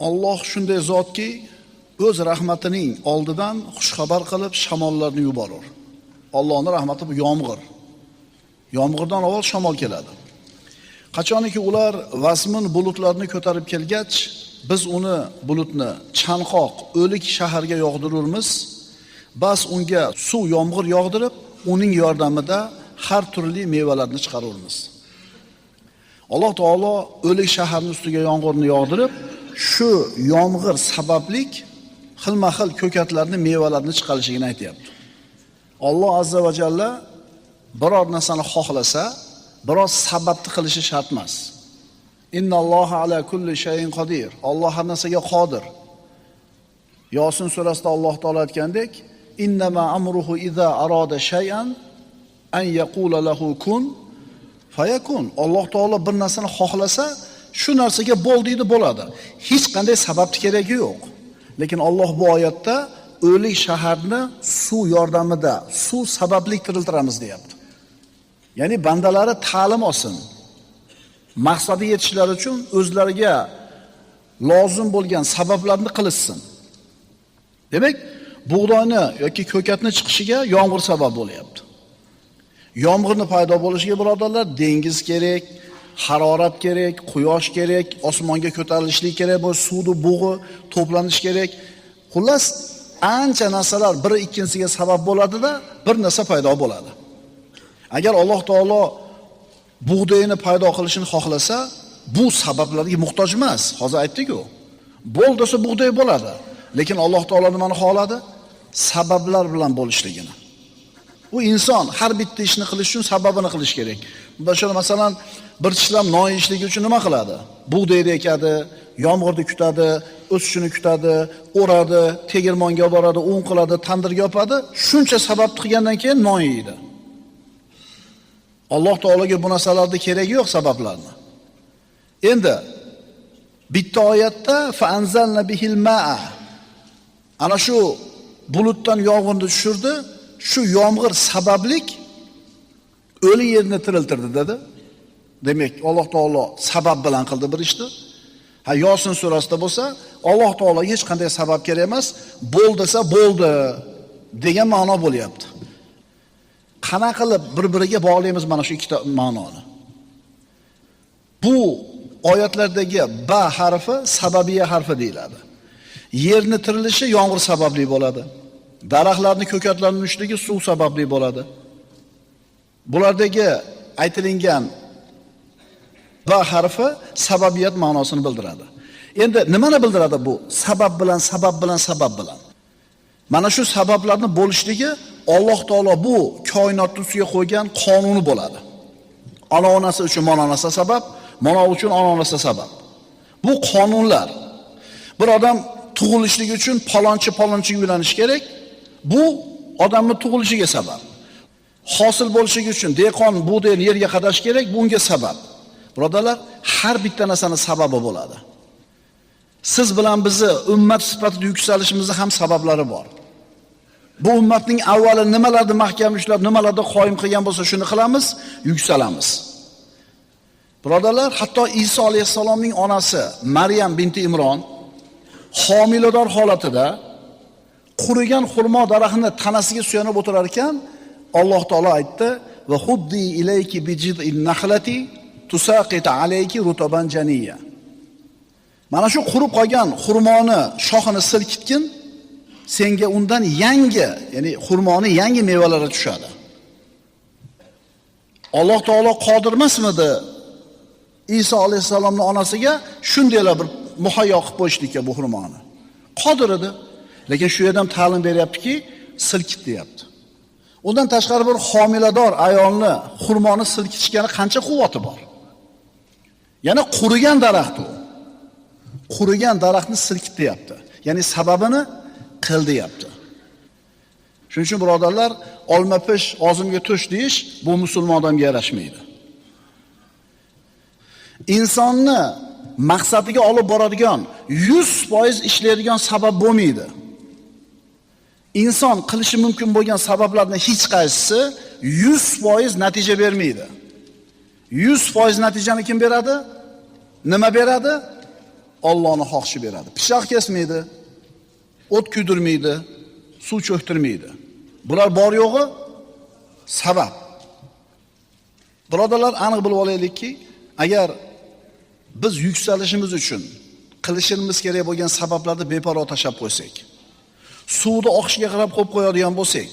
Alloh shunday zotki, o'z rahmatining oldidan xushxabar qilib shamollarni yuborur. Allohning rahmati bu yomg'ir. Yomg'irdan avval shamol keladi. Qachoniki ular vasmin bulutlarni ko'tarib kelgach, biz uni bulutni chanqoq, o'lik shaharga yog'dirurmiz. Bas unga suv yomg'ir yog'dirib, uning yordamida har turli mevalarni chiqarurmiz. Alloh taolo o'lik shaharning ustiga yomg'irni yog'dirib, shu yomg'ir sabablik xilma-xil ko'katlarni, mevalarni chiqarishini aytayapti. Alloh azza va jalla biror narsani xohlasa, biroz sababni qilishi shart emas. Innalloha ala kulli shayin qodir. Alloh har narsaga qodir. Yosin surasida Alloh taolo aytgandek, innama amruhu iza arada shay'an an yaqula lahu kun fayakun. Alloh taolo bir narsani xohlasa, shu narsaga bo'l deydi, bo'ladi. Hech qanday sababni keragi yo'q. Lekin Alloh bu oyatda o'lik shaharni suv yordamida, suv sababli tiriltiramiz deyapti. Ya'ni bandalari ta'lim olsin. Maqsadiga yetishlari uchun o'zlariga lozim bo'lgan sabablarni qilishsin. Demak, bug'doyni yoki ko'katni chiqishiga yomg'ir sabab bo'lyapti. Yomg'irni paydo bo'lishiga birodarlar, dengiz kerak, harorat kerak, quyosh kerak, osmonga ko'tarilishlik kerak, bu suvni bug'i to'planish kerak. Xullas, ancha narsalar biri ikkinchisiga sabab bo'ladi-da, bir narsa paydo bo'ladi. Agar Alloh taolo bug'doyni paydo qilishini xohlasa, bu sabablarga muhtoj emas. Hozir aytdik-ku. Bo'l desa bug'doy bo'ladi. Lekin Alloh taolo nimani xohladi? Sabablar bilan bo'lishligini. Bu inson har bitta ishni qilish uchun sababini qilish kerak. Masalan, masalan, bir tishlam non yeyishligi uchun nima qiladi? Bug'doyni ekadi, yomg'irni kutadi, o'sishini kutadi, o'radi, tegirmonga boradi, un qiladi, tandirga yopadi. Shuncha sababni qilgandan keyin non yeydi. Alloh taologa bu narsalarda keragi yo'q sabablarni. Endi bitta oyatda fa anzalna bihil ma'a. Ana shu bulutdan yomg'irni tushirdi. Shu yomg'ir sabablik o'lik yerni tiriltirdi dedi. Demak, Alloh taolo sabab bilan qildi bir ishni. Yosin surasida bo'lsa, Alloh taolo hech qanday sabab kerak emas, bo'l desa bo'ldi degan ma'no bo'lyapti. Qana qilib bir-biriga bog'laymiz mana shu ikkita ma'noni. Bu oyatlardagi ba harfi sababiya harfi deyiladi. Yerni tirilishi yomg'ir sababli bo'ladi. Daraxtlarning ko'katlarning uchligi suv sababli bo'ladi. Bulardagi aytilingan ba harfi sababiyat ma'nosini bildiradi. Endi nimani bildiradi bu? Sabab bilan, sabab bilan, sabab bilan. Mana shu sabablarni bo'lishligi Alloh taolo bu koinot ustiga qo'ygan qonuni bo'ladi. Ona onasi uchun mana narsa sabab, mana uchun ona onasi sabab. Bu qonunlar. Bir odam tug'ilishligi uchun palonchi uylanish kerak. Bu odamning tug'ilishiga sabab. Hosil bo'lishligi uchun dehqon bug'doyni yerga qadash kerak, bunga sabab. Birodarlar, har bitta narsaning sababi bo'ladi. Siz bilan bizni ummat sifatida yuksalishimizning ham sabablari bor. Bu ummatning avvali nimalarni mahkam ushlab, nimalarni qoyim qilgan bo'lsa, shuni qilamiz, yuksalamiz. Birodarlar, hatto Iso alayhisalomning onasi Maryam binti Imron homilador holatida qurigan xurmo daraxtini tanasiga suyanib o'tirar ekan, Alloh taolo aytdi: "Va huddi ilayki bijid'in nahlati tusaqit alayki rutaban janiyya." Mana shu qurib qolgan xurmoni shoxini silkitgin, senga undan yangi, ya'ni xurmoni yangi mevalari tushadi. Alloh taolo qodir emasmidi Iso alayhisalomning onasiga shundaylar bir muhayyo qilib qo'yishlikka bu xurmoni? Qodir edi. Lekin shu yerdan ta'lim beryaptiki, silkit deyapti. Undan tashqari bir homilador ayolni xurmoni silkitishgani qancha quvvati bor? Yana qurigan daraxt u. Qurigan daraxtni silkit deyapti. Ya'ni sababini qil deyapti. Shuning uchun birodarlar, olma pish, og'zimga tush deyish bu musulmon odamga yarashmaydi. Insonni maqsadiga olib boradigan 100% ishlaydigan sabab bo'lmaydi. Inson qilishi mumkin bo'lgan sabablarning hech qaysisi 100% natija bermaydi. 100% natijani kim beradi? Nima beradi? Allohning xohishi beradi. Pishoq kesmaydi, o't kuydirmaydi, suv cho'ktirmaydi. Bular bor yo'g'i sabab. Birodarlar, aniq bilib olaylikki, agar biz yuksalishimiz uchun qilishimiz kerak bo'lgan sabablarni beparvo tashab qo'ysak, suvni oqishiga qarab qo'yib qo'yadigan bo'lsak,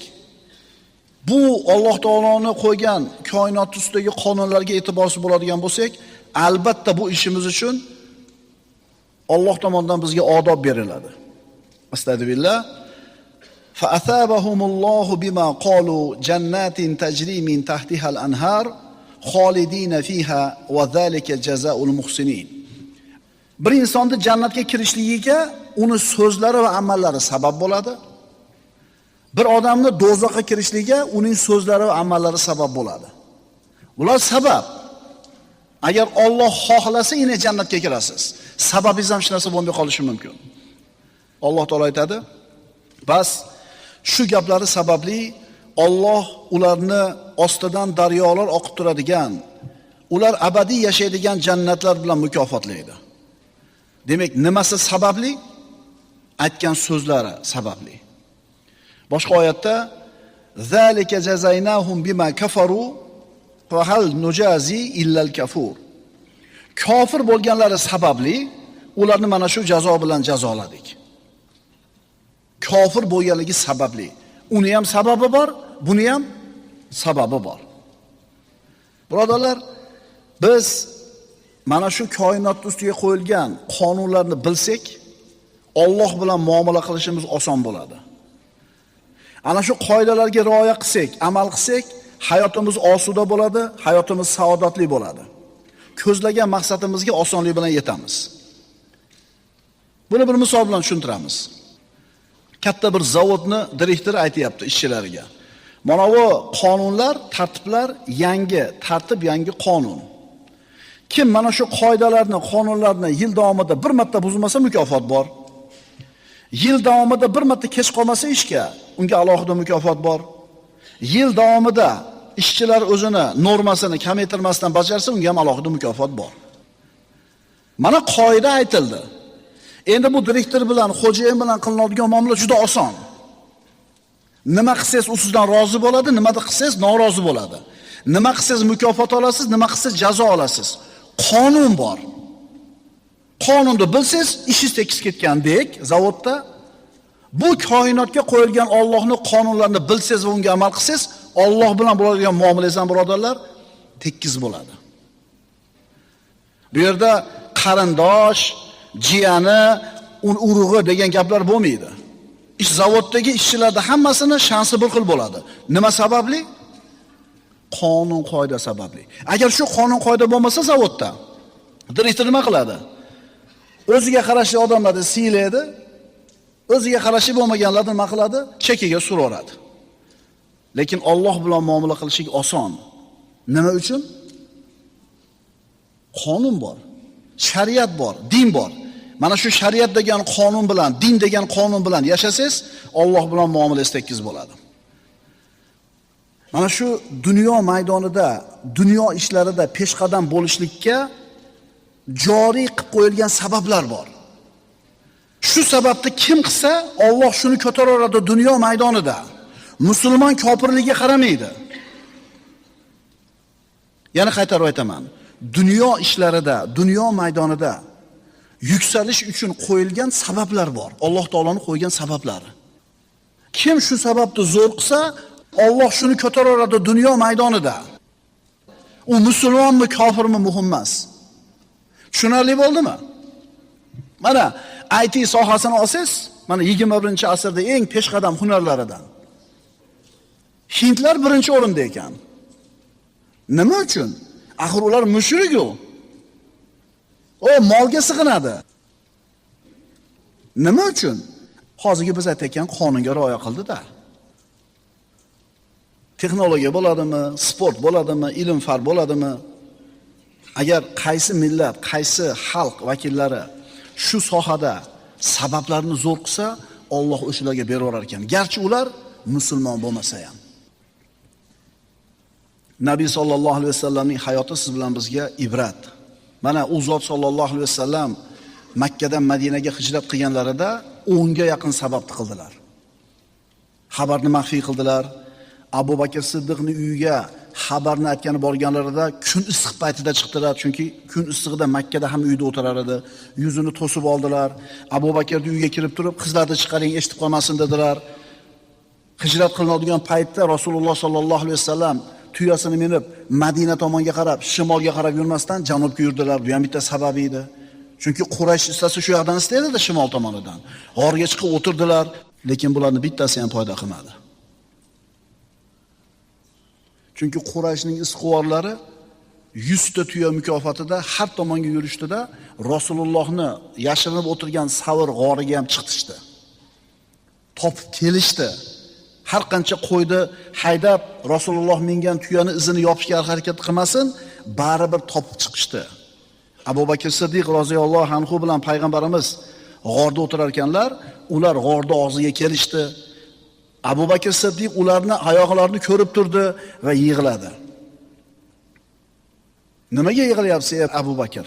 bu Alloh taoloning qo'ygan koinot ustidagi qonunlarga e'tiborsiz bo'ladigan bo'lsak, albatta bu ishimiz uchun Alloh tomonidan bizga odob beriladi. Astagfirullah. Fa athabahumullohu bima qalu jannatin tajri min tahtiha al-anhar xolidina fiha va zalika jazaa'ul muhsinin. Bir insonni jannatga kirishligiga uni so'zlari va amallari sabab bo'ladi. Bir odamni do'zaxga kirishligiga uning so'zlari va amallari sabab bo'ladi. Bular sabab. Agar Alloh xohlasa ina jannatga kirasiz. Sababingiz ham hech narsa bo'lmay qolishi mumkin. Alloh taolo aytadi: "Bas shu gaplari sababli Alloh ularni ostidan daryolar oqib turadigan, ular abadiy yashaydigan jannatlar bilan mukofotlaydi." Demak, nimasi sababli? Aytgan so'zlari sababli. Boshqa oyatda: "Zalika jazaynahum bima kafaru fa hal nujazi illa al-kafur." Kofir bo'lganlari sababli ularni mana shu jazo bilan jazoladik. Kofir bo'lganligi sababli. Uni ham sababi bor, buni ham sababi bor. Birodarlar, biz mana shu koinot ustiga qo'yilgan qonunlarni bilsak, Alloh bilan muomala qilishimiz oson bo'ladi. Ana shu qoidalarga rioya qilsak, amal qilsak, hayotimiz osuda bo'ladi, hayotimiz saodatli bo'ladi. Ko'zlagan maqsadimizga osonlik bilan yetamiz. Buni bir misol bilan tushuntiramiz. Katta bir zavodni direktori aytayapti ishchilariga. Mana bu qonunlar, tartiblar yangi, tartib yangi qonun. Kim mana shu qoidalarni, qonunlarni yil davomida bir marta buzmasa mukofot bor. Yil davomida bir marta kech qolmasa ishga, unga alohida mukofot bor. Yil davomida ishchilar o'zini normasini kamaytirmasdan bajarsa, unga ham alohida mukofot bor. Mana qoida aytildi. Endi bu direktor bilan, xo'jayin bilan qilinadigan muomala juda oson. Nima qilsangiz u sizdan rozi bo'ladi, nimada qilsangiz norozi bo'ladi. Nima qilsangiz mukofot olasiz, nima qilsangiz jazo olasiz. Qonun bor. Qonunni bilsangiz, ishingiz tekis ketgandek, zavodda bu koinotga qo'yilgan Allohning qonunlarini bilsangiz va unga amal qilsangiz, Alloh bilan bo'ladigan muomalangiz ham birodarlar tekis bo'ladi. Bu yerda qarindosh, jiyani, urug'i degan gaplar bo'lmaydi. Ish zavoddagi ishchilarda hammasini shansi bir xil bo'ladi. Nima sababli? Qonun qoida sababli. Agar shu qonun qoida bo'lmasa zavodda direktor nima qiladi? O'ziga qarashli odamlarni siylaydi, o'ziga qarashli bo'lmaganlarni nima qiladi? Chekiga suraveradi. Lekin Alloh bilan muomala qilishing oson. Nima uchun? Qonun bor, shariat bor, din bor. Mana shu shariat degan qonun bilan, din degan qonun bilan yashasangiz, Alloh bilan muomalangiz tekis bo'ladi. Mana shu dunyo maydonida, dunyo ishlarida peshqadam bo'lishlikka joriy qilib qo'yilgan sabablar bor. Shu sababni kim qilsa, Alloh shuni ko'taraveradi dunyo maydonida. Musulmon kofirligiga qaramaydi. Yana qaytarib aytaman. Dunyo ishlarida, dunyo maydonida yuksalish uchun qo'yilgan sabablar bor. Alloh taoloning qo'ygan sabablari. Kim shu sababni zo'r qilsa, Alloh shuni ko'taraveradi dunyo maydonida. U musulmonmi, kofirmi muhim emas. Tushunarli bo'ldimi? Mana IT sohasini olsangiz, mana 21-asrda eng peshqadam hunarlaridan. Hindlar birinchi o'rinda ekan. Nima uchun? Axir ular mushrik-ku. O molga sig'inadi. Nima uchun? Hozirgi biz aytgan qonunga rioya qildi-da. Texnologiya bo'ladimi, sport bo'ladimi, ilm-fan bo'ladimi? Agar qaysi millat, qaysi xalq vakillari shu sohada sabablarni zo'r qilsa, Alloh o'shalarga beraverar ekan. Garchi ular musulmon bo'lmasa ham. Nabiy sallallohu alayhi vasallamning hayoti siz bilan bizga ibrat. Mana u zot sallallohu alayhi vasallam Makkadan Madinaga hijrat qilganlarida 10 ga yaqin sababni qildilar. Xabarni maxfiy qildilar. Abu Bakr Siddiqning uyiga xabarni aytgani borganlarida kun issiq paytida chiqdilar, chunki kun issig'ida Makkada ham uyda o'tirar edi. Yuzini to'sib oldilar. Abu Bakrning uyiga kirib turib, qizlarni chiqaring, eshitib qolmasin dedilar. Hijrat qilinadigan paytda Rasululloh sollallohu alayhi vasallam tuyasini minib Madina tomonga qarab, shimolga qarab yurmasdan janubga yurdilar. Bu ham bitta sababi edi. Chunki Quraysh istasa shu yoqdan istaydi, shimol tomonidan. G'orga chiqib o'tirdilar, lekin bularning bittasi ham foyda qilmadi. Chunki Qurayshning isqivorlari 100 ta tuya mukofotida har tomonga yurishdida Rasulullohni yashirinib o'tirgan Savr g'origa ham chiqishdi. Topib kelishdi. Har qancha qo'ydi haydab Rasululloh mingan tuyani izini yopishga harakat qilmasin, baribir topib chiqishdi. Abu Bakr Siddiq roziyallohu anhu bilan payg'ambarimiz g'orda o'tirar ekanlar, ular g'orda og'ziga kelishdi. Abu Bakr Siddiq ularni oyoqlarini ko'rib turdi va yig'ladi. Nimaga yig'layapsiz ey Abu Bakr?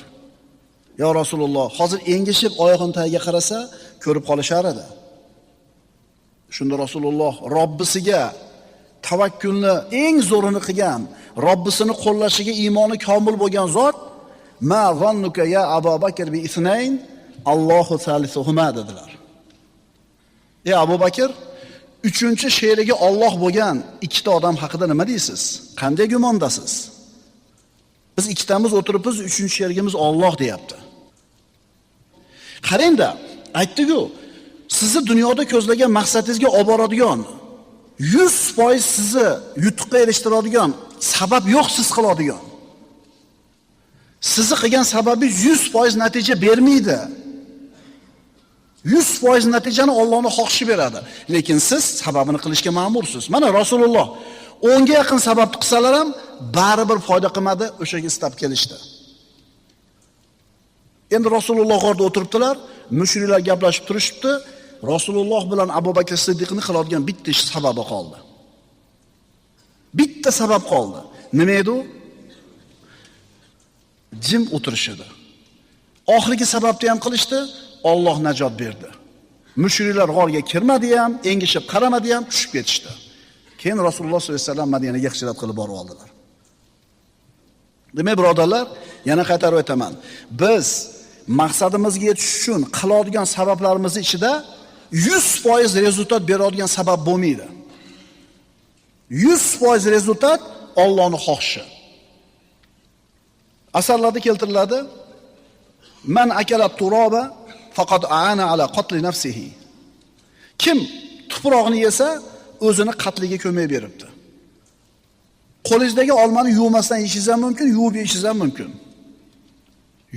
Ya Rasululloh, hozir engishib oyoqini tagiga qarasa, ko'rib qolishar edi. Shunda Rasululloh Robbisiga tavakkulni eng zo'rini qilgan, Robbisini qo'llashiga iymoni komil bo'lgan zot, "Ma zannuka ya Abu Bakr bi ithnayn, Allohu salisuhuma" dedilar. Ey Abu Bakr, 3-chi sherigi Alloh bo'lgan ikkita odam haqida nima deysiz? Qanday gumondasiz? Biz ikkitamiz o'tiribmiz, 3-chi sherigimiz Alloh deyapti. Qarangda, aytdi-ku, sizni dunyoda ko'zlagan maqsadingizga olib boradigan, 100% sizni yutuqqa erishtiradigan sabab yo'q, siz qiladigan. Sizni qilgan sababingiz 100% natija bermaydi. 100% natijani Allohning xohishi beradi. Lekin siz sababini qilishga ma'mursiz. Mana Rasululloh 10 ga yaqin sababni qilsalar ham baribir foyda qilmadi, o'shaga istab kelishdi. Endi Rasululloh g'orda o'tiribdilar, mushriklar gaplashib turishibdi. Rasululloh bilan Abu Bakr Siddiqning qiladigan bitta ish sababi qoldi. Bitta sabab qoldi. Nima edi u? Jim o'tirish edi. Oxirgi sababni ham qilishdi, Alloh najot berdi. Mushriklar g'orga kirmadi ham, engishib qaramadi ham, tushib ketishdi. Keyin Rasululloh sollallohu alayhi vasallam Madinaga hijrat qilib borib oldilar. Demak, birodarlar, yana qaytarib aytaman. Biz maqsadimizga yetish uchun qiladigan sabablarimiz ichida 100% rezultat beradigan sabab bo'lmaydi. 100% rezultat Allohning xohishi. Asarlarda keltiriladi: "Man akala turoba faqat aana ala qatl nafsihi." Kim tuproqni yesa, o'zini qatliga ko'mak beribdi. Qo'lingizdagi olmani yuvmasdan yeyishingiz ham mumkin, yuvib yeyishingiz ham mumkin.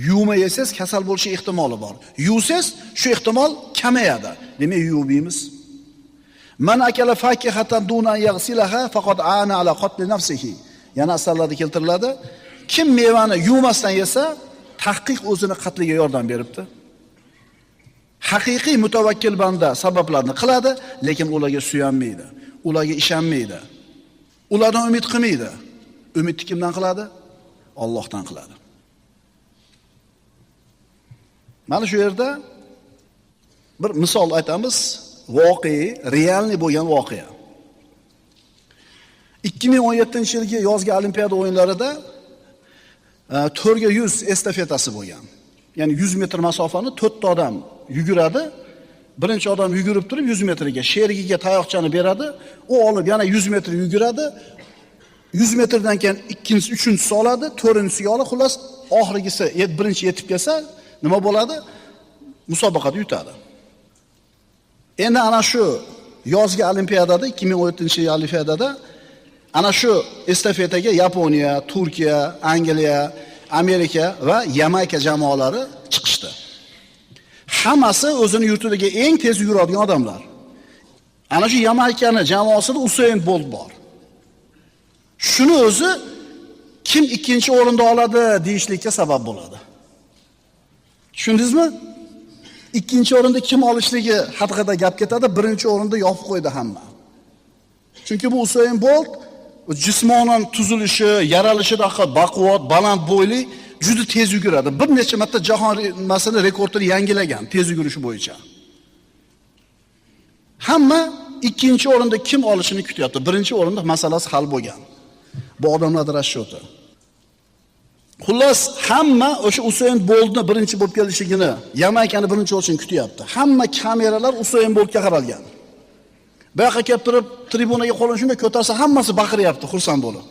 Yuvma yesangiz kasal bo'lish ehtimoli bor. Yuvsangiz shu ehtimol kamayadi. Demak, yuvib yeymiz. Man akala fakihatan duna yaghsilaha faqat aana ala qatl nafsihi. Yana asarlarda keltiriladi: kim mevani yuvmasdan yesa, tahqiq o'zini qatliga yordam beribdi. Haqiqiy mutawakkil banda sabablarni qiladi, lekin ularga suyanmaydi, ularga ishonmaydi. Ulardan umid qilmaydi. Umidni kimdan qiladi? Allohdan qiladi. Mana shu yerda bir misol aytamiz, voqea, realniy bo'lgan voqea. 2017-yilgi yozgi Olimpiada o'yinlarida 4 ga 100 estafetasi bo'lgan. Ya'ni 100 metr masofani 4 ta odam yuguradi. Birinchi odam yugurib turib 100 metrga sherigiga tayoqchani beradi, u olib yana 100 metr yuguradi. 100 metrdan keyin ikkinchisi, uchinchisi oladi, to'rtinchisiga olib, xullas oxirgisi birinchi yetib kelsa, nima bo'ladi? Musobaqada yutadi. Endi ana shu yozgi Olimpiadada, 2017-yil Olimpiadada ana shu estafetaga Yaponiya, Turkiya, Angliya, Amerika va Yamayka jamoalari chiqishdi. Hammasi o'zini yurtidagi eng tez yuradigan odamlar. Ana shu Yamaykani jamoasida Usain Bolt bor. Shuni o'zi kim ikkinchi o'rinda oladi deyishlikka sabab bo'ladi. Tushundingizmi? Ikkinchi o'rinda kim olishligi haqida gap ketadi, birinchi o'rinda yopib qo'ydi hamma. Chunki bu Usain Bolt jismonan tuzilishi, yaralishida baquvvat, baland bo'yli, juda tez yuguradi. Bir necha marta jahon rekordini yangilagan tez yugurishi bo'yicha. Hamma ikkinchi o'rinda kim olishini kutyapti. Birinchi o'rinda masalasi hal bo'lgan. Bu odamlar rashyoti. Xullas, hamma o'sha Usayn Boltni birinchi bo'lib kelishligini, Yamaykani birinchi bo'lishini kutyapti. Hamma kameralar Usayn Boltga qaralgan. Bu yoqqa kelib turib, tribunaga qo'lini shunday ko'tarsa, hammasi baqiryapti, xursand bo'lib.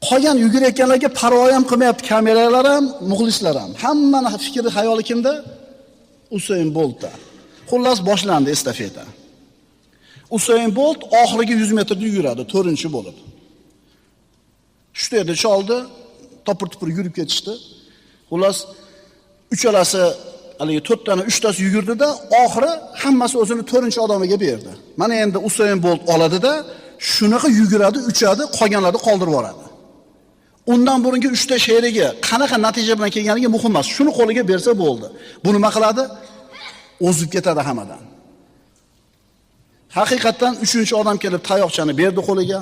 Qolgan yugurayotganlarga parvo ham qilmayapti, kameralar ham, muxlislar ham. Hammaning fikri, xayoli kimda? Usayn Boltda. Xullas boshlandi estafeta. Usayn Bolt oxirgi 100 metrda yuguradi, 4-chi bo'lib. Shu yerda choldi, topir-tupir yurib ketishdi. Xullas, uchalasi, haligi 4 tani, 3 tasi yugurdi-da, oxiri hammasi o'zini 4-chi odamiga berdi. Mana endi Usayn Bolt oladi-da, shunaqa yuguradi, uchadi, qolganlarni qoldirib yuboradi. Undan burungi 3 ta sheriga qanaqa natija bilan kelganiga muhim emas. Shuni qo'liga bersa bo'ldi. Bu nima qiladi? O'zib ketadi hammadan. Haqiqatan 3-chi odam kelib tayoqchani berdi qo'liga.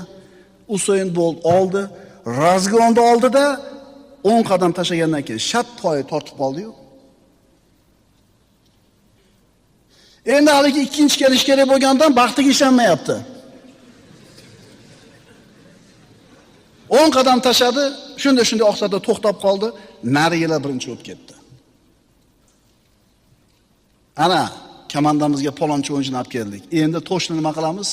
Usayn Bolt oldi, razgonni oldi-da, 10 qadam tashlagandan keyin shat-poyi tortib qoldi-yu. Endi haligi ikkinchi kelish kerak bo'lgandan baxtiga ishonmayapti. 10 qadam tashladi, shunday oqsada to'xtab qoldi, narigilar birinchi o'tib ketdi. Ana, komandamizga palonchi o'yinchini olib keldik. Endi to'shni nima qilamiz?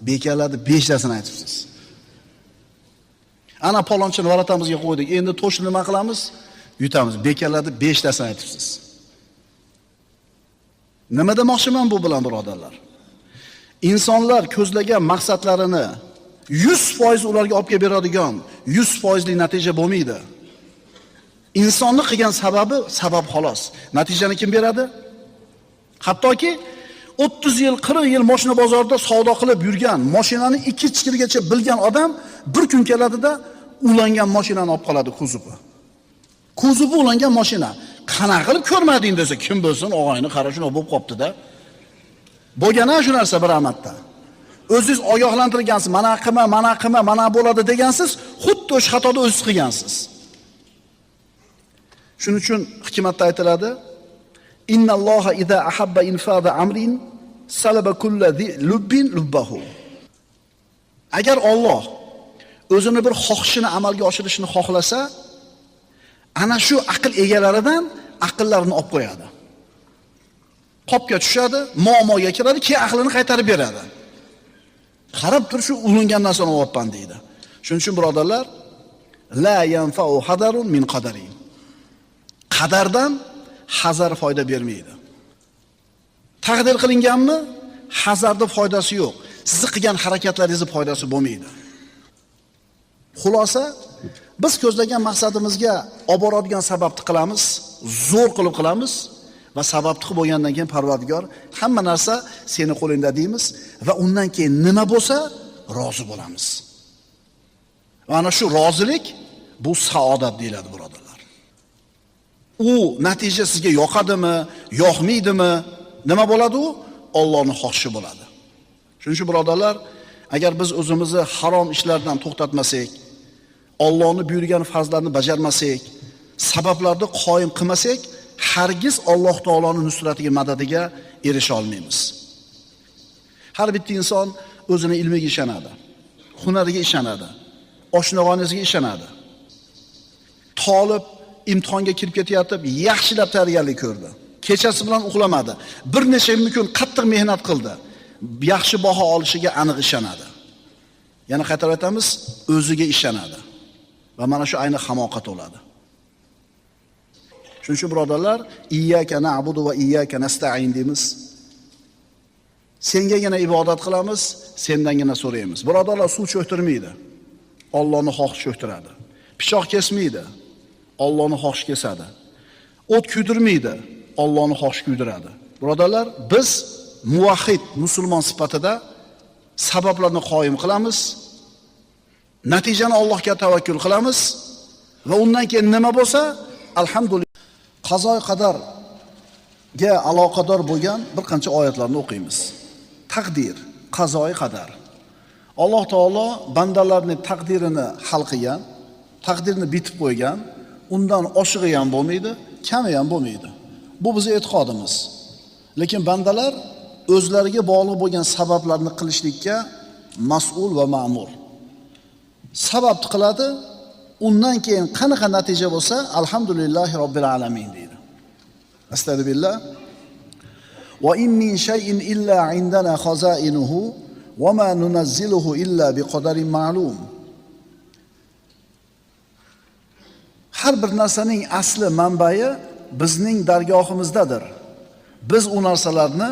Bekallarni 5 tasini aytibsiz. Ana palonchini varatamizga qo'ydik. Endi to'shni nima qilamiz? Yutamiz. Bekallarni 5 tasini aytibsiz. Nima demoqchiman bu bilan, birodarlar? Insonlar ko'zlagan maqsadlarini 100% ularga olib kelib beradigan 100% natija bo'lmaydi. Insonni qilgan sabab xolos. Natijani kim beradi? Hattoki 30 yil, 40 yil mashina bozorida savdo qilib yurgan, mashinani 2 chiqirigacha bilgan odam bir kun keladida ulangan mashinani olib qoladi kuzovi. Kuzovi ulangan mashina. Qanaqa qilib ko'rmading desa, kim bilsin, og'ayni qara shuna bo'lib qopti-da. Bo'lgana shu narsa bir amatda. O'zingiz ogohlantirgansiz, mana bo'ladi degansiz, xuddi o'sha xatoda o'zingiz qilgansiz. Shuning uchun hikmatda aytiladi: Innalloha idza ahabba infada amrin salaba kulli lubbin lubbahu. Agar Alloh o'zini bir xohishini amalga oshirishni xohlasa, ana shu aql egalaridan aqllarini olib qo'yadi. Qopga tushadi, muammoga kiradi, keyin aqlini qaytarib beradi. Qarab tur, shu ulingan narsani olyapman deydi. Shuning uchun birodarlar, la yanfa'u hadarun min qadarin. Qadardan hazar foyda bermaydi. Taqdir qilinganmi, hazarda foydasi yo'q. Siz qilgan harakatlaringizning foydasi bo'lmaydi. Xulosa, biz ko'zlagan maqsadimizga olib boradigan sababni qilamiz, zo'r qilib qilamiz va sababni qilib bo'lgandan keyin Parvardigor hamma narsa seni qo'lingda deymiz va undan keyin nima bo'lsa rozi bo'lamiz. Va ana shu rozilik bu saodat deyiladi, birodarlar. U natija sizga yoqadimi, yoqmaydimi, nima bo'ladi u? Allohning xohishi bo'ladi. Shuning uchun birodarlar, agar biz o'zimizni harom ishlardan to'xtatmasak, Allohning buyurgan farzlarni bajarmasak, sabablarni qoyim qilmasak, hargiz Alloh taoloning nusratiga, madadiga erisha olmaymiz. Har bitta inson o'zining ilmiga ishonadi, hunariga ishonadi, oshnog'onisiga ishonadi. Talib imtihonga kirib ketayotib, yaxshilab tayyorgarlik ko'rdi. Kechasi bilan uxlamadi. Bir necha kun qattiq mehnat qildi. Yaxshi baho olishiga aniq ishonadi. Yana qaytarib aytamiz, o'ziga ishonadi. Va mana shu ayni hamoqat bo'ladi. Shuning uchun birodarlar, iyyaka na'budu va iyyaka nasta'in deymiz. Sengagina ibodat qilamiz, sendangina so'raymiz. Birodarlar, suv cho'ktirmaydi. Allohning xohishi cho'ktiradi. Pichoq kesmaydi. Allohning xohishi kesadi. O't kuydirmaydi. Allohning xohishi kuydiradi. Birodarlar, biz muvahhid musulmon sifatida sabablarni qoyim qilamiz. Natijani Allohga tavakkul qilamiz va undan keyin nima bo'lsa, alhamdulillah, qazo qadarga aloqador bo'lgan bir qancha oyatlarni o'qiymiz. Taqdir, qazoy qadar. Alloh taolo bandalarning taqdirini hal qilgan, taqdirni bitib qo'ygan, undan oshig'i ham bo'lmaydi, kami ham bo'lmaydi. Bu bizning e'tiqodimiz. Lekin bandalar o'zlariga bog'liq bo'lgan sabablarni qilishlikka mas'ul va ma'mur. Sababni qiladi, undan keyin qanaqa natija bo'lsa, alhamdulillahi robbil alamin deydi. Astagfirullah. Va in min shay'in illa indana khazainuhu va ma nunazziluhu illa biqadarin ma'lum. Har bir narsaning asli manbai bizning dargohimizdadir. Biz u narsalarni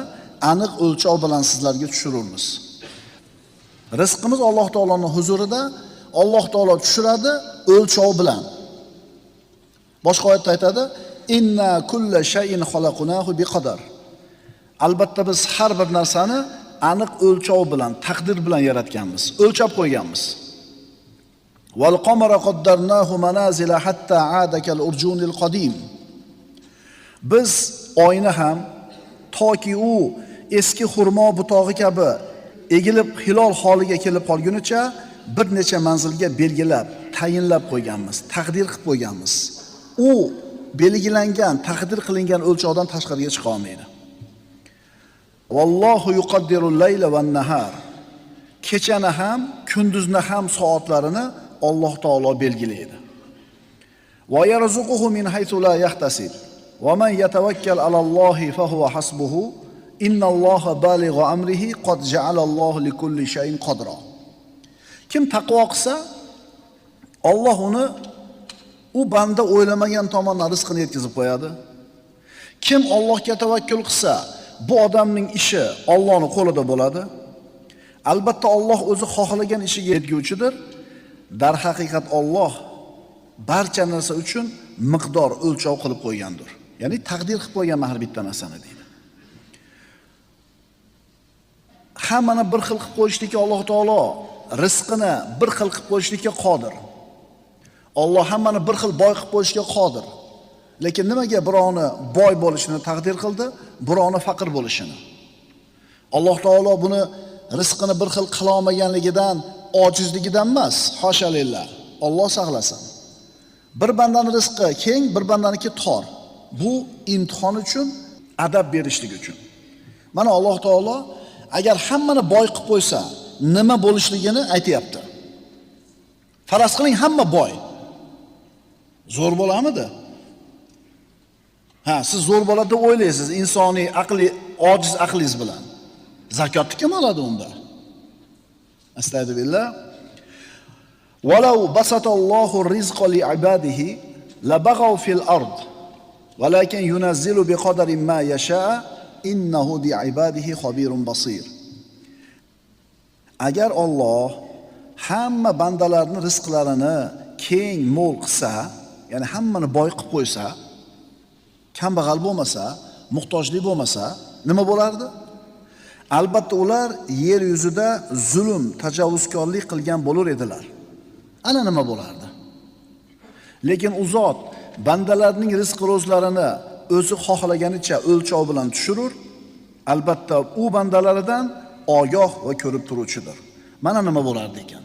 aniq o'lchov bilan sizlarga tushiramiz. Rizqimiz Alloh taoloning huzurida, Alloh taolo tushiradi o'lchov bilan. Boshqa oyatda aytadi: "Inna kulla shay'in xalaqnahu biqadar." Albatta biz har bir narsani aniq o'lchov bilan, taqdir bilan yaratganmiz, o'lchab qo'yganmiz. Wal qamara qaddarnahu manazila hatta aada kal urjunil qadim. Biz oyni ham toki u eski xurmo butog'i kabi egilib hilol holiga kelib qolgunicha bir necha manzilga belgilab, tayinlab qo'yganmiz, taqdir qilib qo'yganmiz. U belgilangan, taqdir qilingan o'lchovdan tashqariga chiqa olmaydi. Vallohu yuqaddirul layla wan nahar. Kechani ham, kunduzni ham soatlarini Alloh taolo belgilaydi. Va yarzuquhu min haythu la yahtasib. Va man yatawakkal alallohi fa huwa hasbuhu. Innalloha balighu amrihi qad ja'alallohu likulli shay'in qadra. Kim taqvo qilsa, Alloh uni u banda o'ylamagan tomondan rizqini yetkazib qo'yadi. Kim Allohga tavakkul qilsa, bu odamning ishi Allohning qo'lida bo'ladi. Albatta Alloh o'zi xohlagan ishiga yetguvchidir. Dar haqiqat Alloh barcha narsa uchun miqdor o'lchov qilib qo'ygandir. Ya'ni taqdir qilib qo'ygan har bitta narsani deydi. Hammani bir xil qilib qo'yishlikka Alloh taolo rizqini bir xil qilib qo'yishlikka qodir. Alloh hammani bir xil boy qilib qo'yishga qodir. Lekin nimaga birovni boy bo'lishini taqdir qildi, birovni faqir bo'lishini? Alloh taolo buni rizqini bir xil qila olmaganligidan, ojizligidan emas, hoshalillah. Alloh saqlasin. Bir bandaning rizqi keng, bir bandaniki tor. Bu imtihon uchun, adab berishlik uchun. Mana Alloh taolo agar hammani boy qilib qo'ysa, nima bo'lishligini aytayapti. Faraz qiling, hamma boy. Zo'r bo'lamidi? Siz zo'r bo'ladi deb o'ylaysiz, insoniy aqli, ojiz aqlingiz bilan. Zakotni kim oladi unda? Astagfirullah. Walau basatallohu rizqa li ibadihi labaghaw fil ard. Walakin yunazzilu biqadarin ma yasha. Innahu bi ibadihi xabirun basir. Agar Alloh hamma bandalarning rizqlarini keng, mo'l qilsa, ya'ni hammani boy qilib qo'ysa, kambag'al bo'lmasa, muhtojlik bo'lmasa, nima bo'lardi? Albatta ular yer yuzida zulm, tajovuzkorlik qilgan bo'lar edilar. Ana nima bo'lardi? Lekin u zot bandalarning rizq ro'zlarini o'zi xohlaganicha o'lchov bilan tushirur. Albatta u bandalaridan ogoh va ko'rib turuvchidir. Mana nima bo'lardi ekan.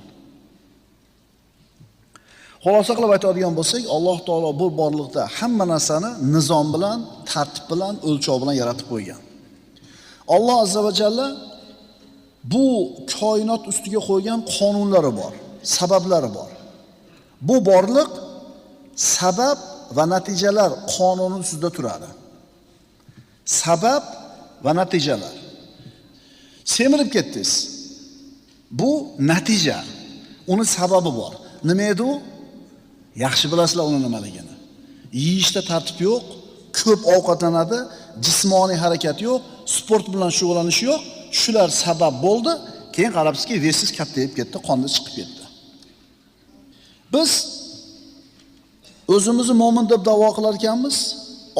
Xulosa qilib aytadigan bo'lsak, Alloh taolo bu borliqda hamma narsani nizom bilan, tartib bilan, o'lchov bilan yaratib qo'ygan. Alloh azza va jalla bu koinot ustiga qo'ygan qonunlari bor, sabablari bor. Bu borliq sabab va natijalar qonuni ustida turadi. Sabab va natijalar. Semirib ketdingiz. Bu natija. Uni sababi bor. Nima edi u? Yaxshi bilasizlar uni nimaligini. Yeyishda tartib yo'q, ko'p ovqatlanadi, jismoniy harakat yo'q, sport bilan shug'ullanish yo'q. Shular sabab bo'ldi. Keyin qarabsizki, vesiz kattayib ketdi, qonni chiqib ketdi. Biz o'zimizni mo'min deb da'vo qilar ekanmiz.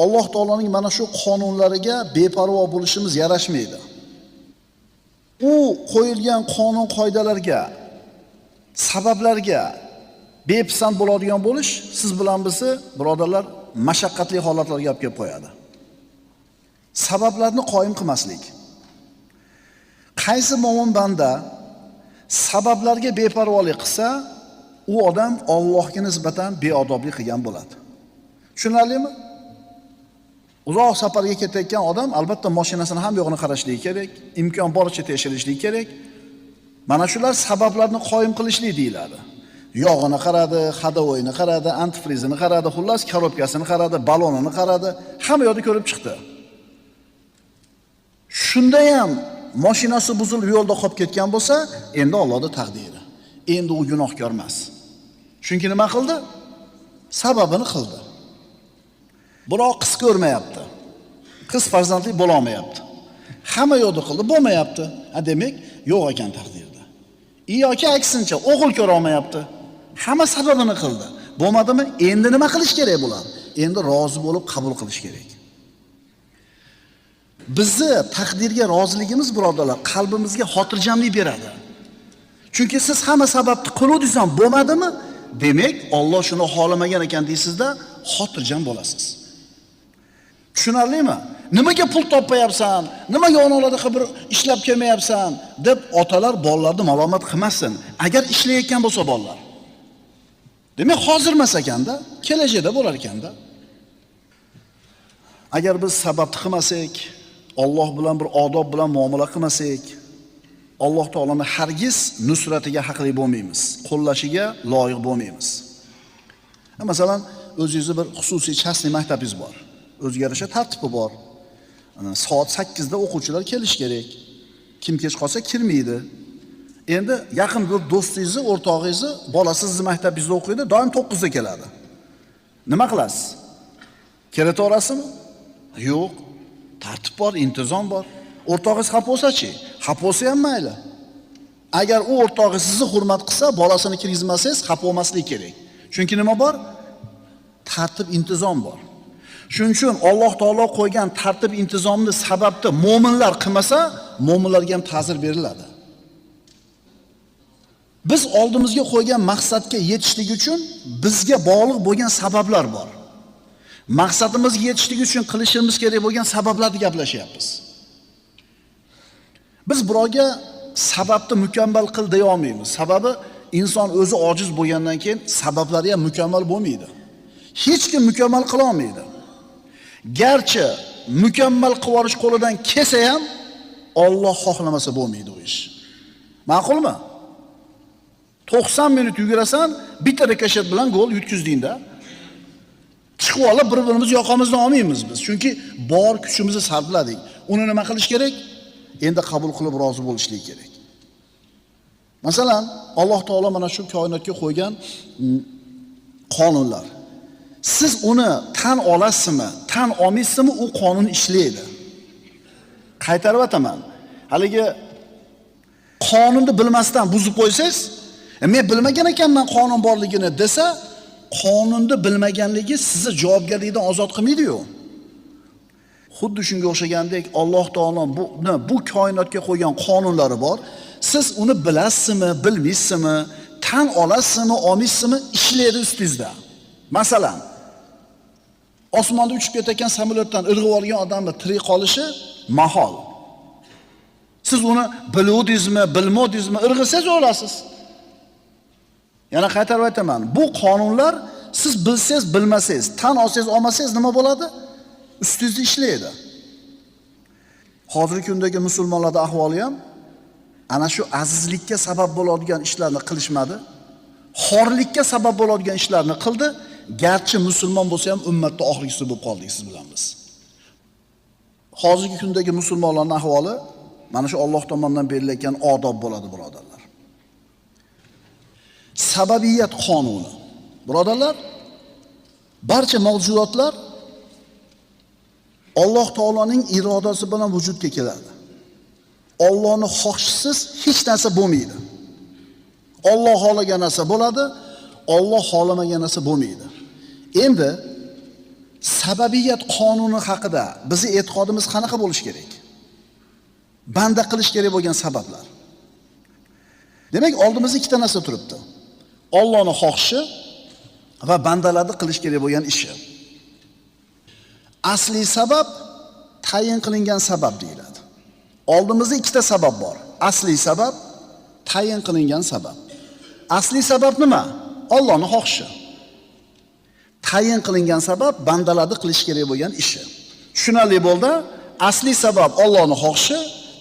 Alloh taoloning mana shu qonunlariga beparvo bo'lishimiz yarashmaydi. U qo'yilgan qonun qoidalarga, sabablarga bepisand bo'ladigan bo'lish siz bilan bizni birodarlar mashaqqatli holatlarga olib kelib qo'yadi. Sabablarni qoyim qilmaslik. Qaysi mo'min banda sabablarga beparvolik qilsa, u odam Allohga nisbatan beodoblik qilgan bo'ladi. Tushunarlimi? Uzoq safarga ketayotgan odam albatta mashinasini ham yo'g'ini qarashligi kerak, imkon boricha tekshirishligi kerak. Mana shular sabablarni qoyim qilishlik deyiladi. Yog'ini qaradi, hadovoyini qaradi, antifrizini qaradi, xullas korobkasini qaradi, balonini qaradi, hamma yo'lda ko'rib chiqdi. Shunda ham mashinasi buzilib yo'lda qolib ketgan bo'lsa, endi Allohning taqdiri. Endi u gunohkor emas. Chunki nima qildi? Sababini qildi. Biroq qiz ko'rmayapti. Qiz farzandli bo'la olmayapti. Hamma yo'lda qildi, bo'lmayapti. Demak, yo'q ekan taqdirda. Yoki aksincha, o'g'il ko'ra olmayapti. Hamma sababini qildi. Bo'lmadimi? Endi nima qilish kerak bular? Endi rozi bo'lib qabul qilish kerak. Bizni taqdirga roziligimiz, birodarlar, qalbimizga xotirjamlik beradi. Chunki siz hamma sababni qiluvdingiz ham bo'lmadimi? Demak, Alloh shuni xohlamagan ekan deysizda, xotirjam bo'lasiz. Tushunarlimi? Nimaga pul topmayapsan? Nimaga onalarda bir ishlab kelmayapsan deb otalar bolalarni malomat qilmasin. Agar ishlayotgan bo'lsa bolalar. Demak, hozir emas ekanda, kelajakda bo'lar ekanda. Agar biz sababni qilmasak, Alloh bilan bir odob bilan muomala qilmasak, Alloh taolani hargiz nusratiga haqli bo'lmaymiz, qo'llashiga loyiq bo'lmaymiz. Masalan, o'zingizning bir xususiy chasniy maktabingiz bor. O'ziga yarasha tartibi bor. Soat 8 da o'quvchilar kelish kerak. Kim kech qolsa kirmaydi. Endi yaqin bir do'stingizni, o'rtog'ingizni bolasi sizni maktabingizda o'qiydi, doim 9 da keladi. Nima qilasiz? Kelataverasizmi? Yo'q. Tartib bor, intizom bor. O'rtog'ingiz xafa bo'lsa-chi? Xafa bo'lsa ham mayli. Agar u o'rtog'ingiz sizni hurmat qilsa, bolasini kirgizmasangiz xafa bo'lmaslik kerak. Chunki nima bor? Tartib, intizom bor. Shuning uchun Alloh taolo qo'ygan tartib, intizomni sababni mu'minlar qilmasa, mu'minlarga ham ta'zir beriladi. Biz oldimizga qo'ygan maqsadga yetishlik uchun bizga bog'liq bo'lgan sabablar bor. Maqsadimizga yetishlik uchun qilishimiz kerak bo'lgan sabablarni gaplashyapmiz. Biz birovga sababni mukammal qil deya olmaymiz. Sababi inson o'zi ojiz bo'lgandan keyin sabablari ham mukammal bo'lmaydi. Hech kim mukammal qila olmaydi. Garchi mukammal qilib olish qo'lidan kelsa ham Alloh xohlamasa bo'lmaydi u ish. Ma'qulmi? 90 minut yugurasan, bitta rikoshet bilan gol yutkizdingda. Chiqib olib bir-birimizni yoqamizdan olmaymiz biz. Chunki bor kuchimizni sarfladik. Uni nima qilish kerak? Endi qabul qilib rozi bo'lishlik kerak. Masalan, Alloh taolo mana shu koinotga qo'ygan qonunlar. Siz uni tan olasizmi, tan olmaysizmi, u qonun ishlaydi. Qaytarib aytaman. Haligi qonunni bilmasdan buzib qo'ysangiz, men bilmagan ekanman qonun borligini desa, qonunni bilmaganligi sizni javobgarlikdan ozod qilmaydi-ku. Xuddi shunga o'xshagandek Alloh taolo bu koinotga qo'ygan qonunlari bor. Siz uni bilasizmi, bilmaysizmi, tan olasizmi, olmaysizmi, ishlaydi ustingizda. Masalan, osmonda uchib ketayotgan samolyotdan irg'ib olgan odamni tirik qolishi mahol. Siz uni biluvdingizmi, bilmovdingizmi, irg'isangiz o'lasiz. Yana qaytarib aytaman, bu qonunlar siz bilsangiz, bilmasangiz, tan olsangiz, olmasangiz nima bo'ladi? Ustingizda ishlaydi. Hozirgi kundagi musulmonlarning ahvoli ham ana shu azizlikka sabab bo'ladigan ishlarni qilishmadi. Xorlikka sabab bo'ladigan ishlarni qildi. Garchi musulmon bo'lsa ham ummatda oxirgisi bo'lib qoldik siz bilan biz. Hozirgi kundagi musulmonlarning ahvoli mana shu Alloh tomonidan berilgan odob bo'ladi, birodarlar. Sababiyat qonuni. Birodarlar, barcha mavjudotlar Alloh taoloning irodasi bilan vujudga keladi. Allohning xohishisiz hech narsa bo'lmaydi. Alloh xohlagan narsa bo'ladi, Alloh xohlamagan narsa bo'lmaydi. Endi sababiyat qonuni haqida bizning e'tiqodimiz qanaqa bo'lishi kerak? Banda qilish kerak bo'lgan sabablar. Demak, oldimizda ikkita narsa turibdi. Allohning xohishi va bandalarning qilish kerak bo'lgan ishi. Asli sabab tayin qilingan sabab deyiladi. Oldimizda ikkita sabab bor. Asli sabab, tayin qilingan sabab. Asli sabab nima? Allohning xohishi. tayin qilingan sabab bandalarni qilish kerak bo'lgan ishi. Tushunarli bo'ldi? Asli sabab Allohning xohishi,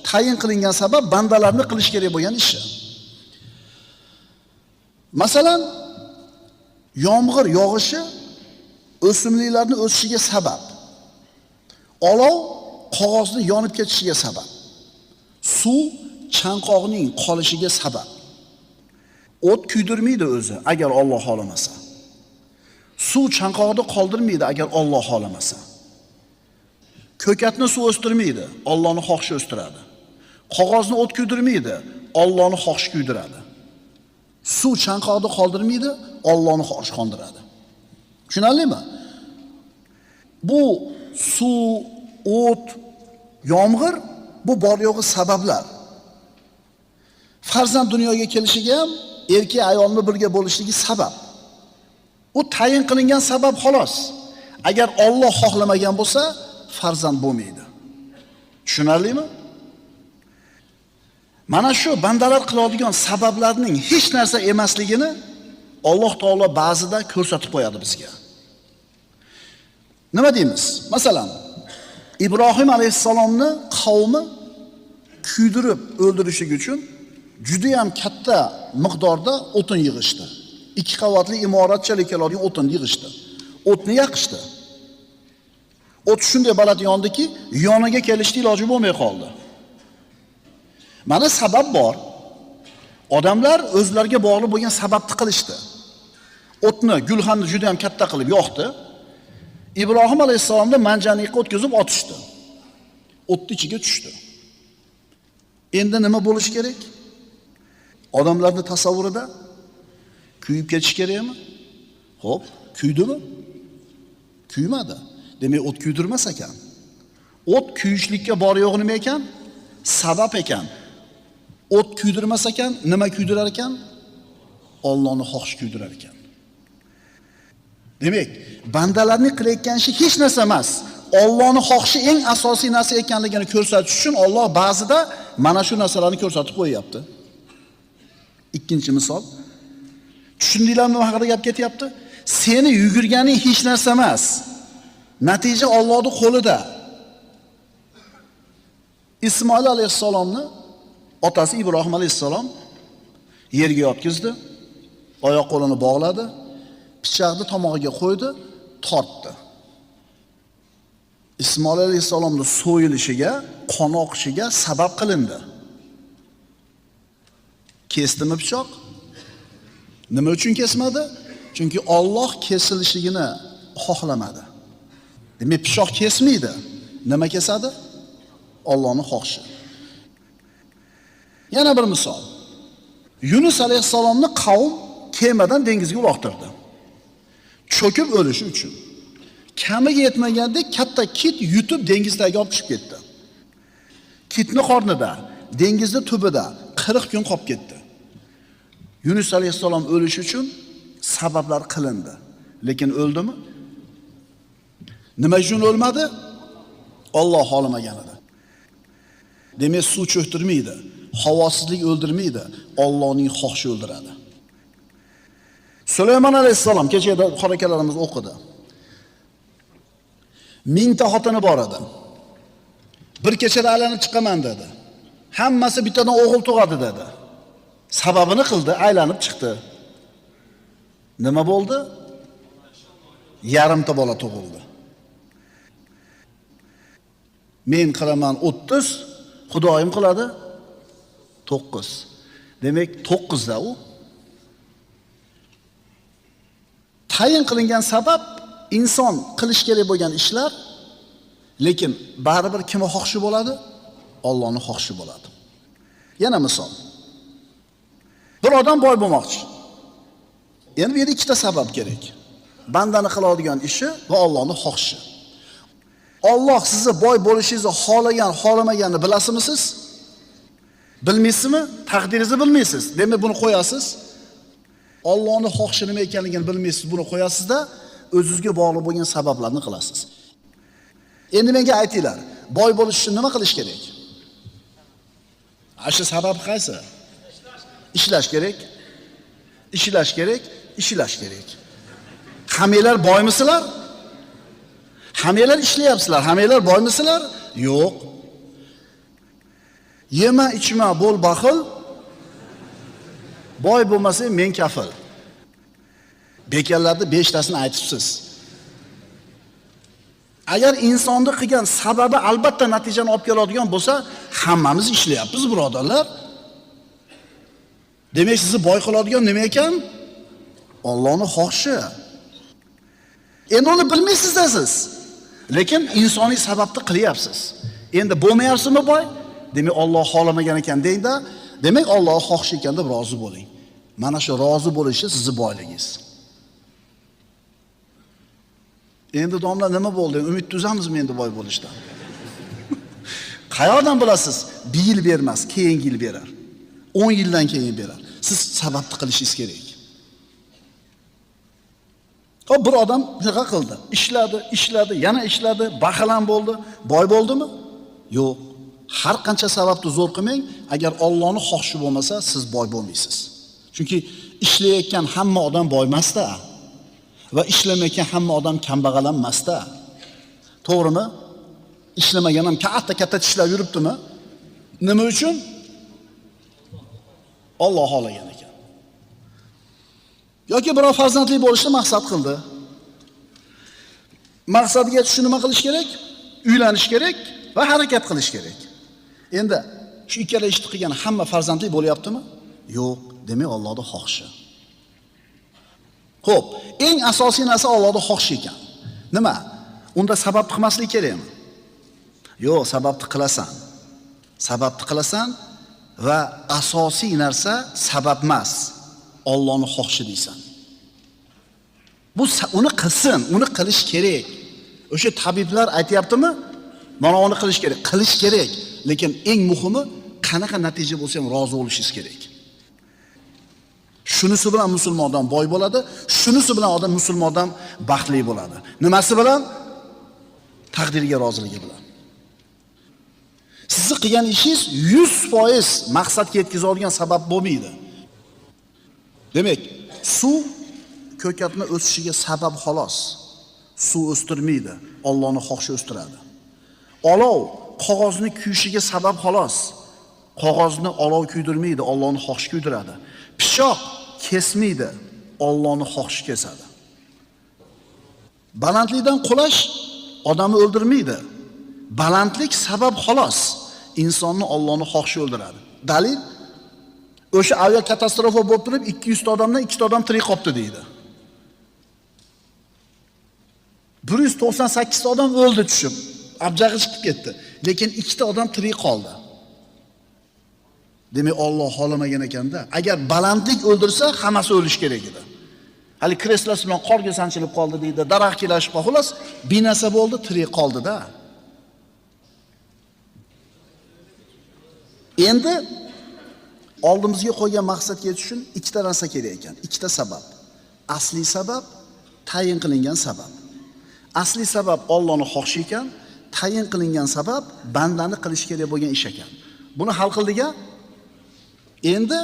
tayin qilingan sabab bandalarni qilish kerak bo'lgan ishi. Masalan, yomg'ir yog'ishi o'simliklarning o'sishiga sabab. Olov qog'ozni yonib ketishiga sabab. Suv chanqoqning qolishiga sabab. O't kuydirmaydi o'zi agar Alloh xohlamasa. Suv chanqoqni qoldirmaydi agar Alloh xohlamasa. Ko'katni suv o'stirmaydi, Allohning xohishi o'stiradi. Qog'ozni o't kuydirmaydi, Allohning xohishi kuydiradi. Suv chanqoqni qoldirmaydi, Allohning xohishi qondiradi. Tushunarlimi? Bu suv, o't, yomg'ir bu bor yo'g'i sabablar. Farzand dunyoga kelishiga ham erkak ayolni birga bo'lishligi sabab. U tayin qilingan sabab xolos. Agar Alloh xohlamagan bo'lsa, farzand bo'lmaydi. Tushunarlimi? Mana shu bandalar qiladigan sabablarning hech narsa emasligini Alloh taolo ba'zida ko'rsatib qo'yadi bizga. Nima deymiz? Masalan, Ibrohim alayhissalomni qavmi kuydirib o'ldirishlik uchun juda ham katta miqdorda o'tin yig'ishdi. 2 qavatli imoratchalik keladigan o'tin yig'ishdi. O'tni yoqishdi. O't shunday baland yondiki, yoniga kelishga iloji bo'lmay qoldi. Mana sabab bor. Odamlar o'zlariga bog'liq bo'lgan sababni qilishdi. O'tni, gulxanni juda ham katta qilib yoqdi. Ibrohim alayhissalomni manjaniqqa o'tkazib otishdi. O'tni ichiga tushdi. Endi nima bo'lish kerak? Odamlarning tasavvurida kuyib ketish kerakmi? Xo'p, kuydimi? Kuymadi. Demak, o't kuydirmas ekan. O't kuyishlikka bor yo'q nima ekan? Sabab ekan. O't kuydirmas ekan, nima kuydirar ekan? Allohning xohishi kuydirar ekan. Demak, bandalarning qilayotgan ishi hech narsa emas. Allohning xohishi eng asosiy narsa ekanligini ko'rsatish uchun Alloh ba'zida mana shu narsalarni ko'rsatib qo'yapti. Ikkinchi misol. Tushundinglarmi nima haqida gap ketyapti? Seni yugurganing hech narsa emas. Natija Allohning qo'lida. Ismoil alayhissalomni otasi Ibrohim alayhissalom yerga yotqizdi, oyoq qo'lini bog'ladi, pichoqni tomog'iga qo'ydi, tortdi. Ismoil alayhissalomning so'yilishiga, qon oqishiga sabab qilindi. Kesdimi pichoq? Nima uchun kesmadi? Chunki Alloh kesilishligini xohlamadi. Demak, pichoq kesmaydi. Nima kesadi? Allohning xohishi. Yana bir misol. Yunus alayhissalomni qavm kemadan dengizga uloqtirdi. Cho'kib o'lishi uchun. Kamiga yetmaganda katta kit yutib dengizdagi olib tushib ketdi. Kitni qornida, dengizning tubida 40 kun qolib ketdi. Yunus alayhissalom o'lishi uchun sabablar qilindi. Lekin o'ldimi? Nima uchun o'lmadi? Alloh xohlamagan edi. Demak, suv cho'ktirmaydi, havosizlik o'ldirmaydi, Allohning xohishi o'ldiradi. Sulaymon alayhissalom kechada qorakalarimiz o'qidi. 1000 ta xotini bor edi. Bir kechada aylanib chiqaman dedi. Hammasi bittadan o'g'il tug'adi dedi. Sababini qildi, aylanib chiqdi. Nima bo'ldi? Yarimta bola tug'ildi. Men qilaman 30, Xudoyim qiladi 9. Demak 9 da u. Tayin qilingan sabab inson qilish kerak bo'lgan ishlar, lekin baribir kimning xohishi bo'ladi? Allohning xohishi bo'ladi. Yana misol. Bir odam boy bo'lmoqchi. Endi bu yerda ikkita sabab kerak. Bandani qiladigan ishi va Allohning xohishi. Alloh sizni boy bo'lishingizni xohlagan, xohlamaganini bilasizmi siz? Bilmaysizmi? Taqdiringizni bilmaysiz. Demak, buni qo'yasiz. Allohning xohishi nima ekanligini bilmaysiz, buni qo'yasiz-da, o'zingizga bog'liq bo'lgan sabablarni qilasiz. Endi menga aytinglar, boy bo'lish uchun nima qilish kerak? Ashu sabab qaysi? Ishlash kerak. Ishlash kerak, ishlash kerak. Hammanglar boymisizlar? Hammanglar ishlayapsizlar. Hammanglar boymisizlar? Yo'q. Yema, ichma, bo'l baxil. Boy bo'lmasang men kafil. Bekallarni 5 tasini aytibsiz. Agar insonni qilgan sababi albatta natijani olib keladigan bo'lsa, hammamiz ishlayapmiz, birodarlar. Demak, sizni boy qiladigan nima ekan? Allohning xohishi. Endi uni bilmaysiz-da siz. Lekin insoniy sababni qilyapsiz. Endi bo'lmayapsizmi boy? Demak, Alloh xolamagan ekan deydi. Demak, Alloh xohish ekan deb rozi bo'ling. Mana shu rozi bo'lishi sizni boyligingiz. Endi domla nima bo'ldi? Umid tuzamizmi endi boy bo'lishdan? Qayoqdan bilasiz? 1 yil bermas, keyingi yil berar. 10 yildan keyin berar. Siz sababni qilishingiz kerak. Hop, bir odam shunaqa qildi. Ishladi, yana ishladi, baxil ham bo'ldi. Boy bo'ldimi? Yo'q. Har qancha sababni zo'r qilmang, agar Allohning xohishi bo'lmasa, siz boy bo'lmaysiz. Chunki ishlayotgan hamma odam boy emas-da. Va ishlamayotgan hamma odam kambag'al ham emas-da. To'g'rimi? Ishlamagan ham katta ishlab yuribdimi? Nima uchun? Alloh xolagan ekan. Yoki birov farzandli bo'lishni maqsad qildi. Maqsadiga yetishni nima qilish kerak? Uylanish kerak va harakat qilish kerak. Endi shu ikkala ishni qilgan hamma farzandli bo'lyaptimi? Yo'q, demak Allohning xohishi. Xo'p, eng asosiy narsa Allohning xohishi ekan. Nima? Unda sabab qilmaslik kerakmi? Yo'q, sababni qilasan. Sababni qilasan va asosiy narsa sabab emas, Allohning xohishi deysan. Bu uni qilsin, uni qilish kerak. O'sha tabiblar aytayaptimi? Mana uni qilish kerak, qilish kerak. Lekin eng muhimi qanaqa natija bo'lsa ham rozi bo'lishingiz kerak. Shunisi bilan musulmondan boy bo'ladi, shunisi bilan odam musulmondan baxtli bo'ladi. Nimasi bilan? Taqdirga roziligi bilan. Sizni qilgan ishingiz 100% maqsadga yetkazadigan sabab bo'lmaydi. Demak, suv ko'katni o'sishiga sabab xolos. Suv o'stirmaydi, Allohning xohishi o'stiradi. Olov qog'ozni kuyishiga sabab xolos. Qog'ozni olov kuydirmaydi, Allohning xohishi kuydiradi. Pichoq kesmaydi, Allohning xohishi kesadi. Balandlikdan qulash odamni o'ldirmaydi. Balandlik sabab xolos. Insonni Allohning xohishi o'ldiradi. Dalil o'sha avia katastrofa bo'lib turib 200 ta odamdan 2 ta odam tirik qolibdi deydi. 198 ta odam o'ldi tushib, abjag'i chiqib ketdi. Lekin 2 ta odam tirik qoldi. Demak, Alloh xolamagan ekanda, agar balandlik o'ldirsa, hammasi o'lish kerak edi. Hali kreslasi bilan qorga sanchilib qoldi deydi, daraxt kelashib qoldi, xolos, binasa bo'ldi, tirik qoldi-da. Endi oldimizga qo'ygan maqsadga yetish uchun ikkita narsa kerak ekan, ikkita sabab. Asli sabab, tayin qilingan sabab. Asli sabab Allohning xohishi ekan, tayin qilingan sabab bandani qilish kerak bo'lgan ish ekan. Buni hal qildik-a? Endi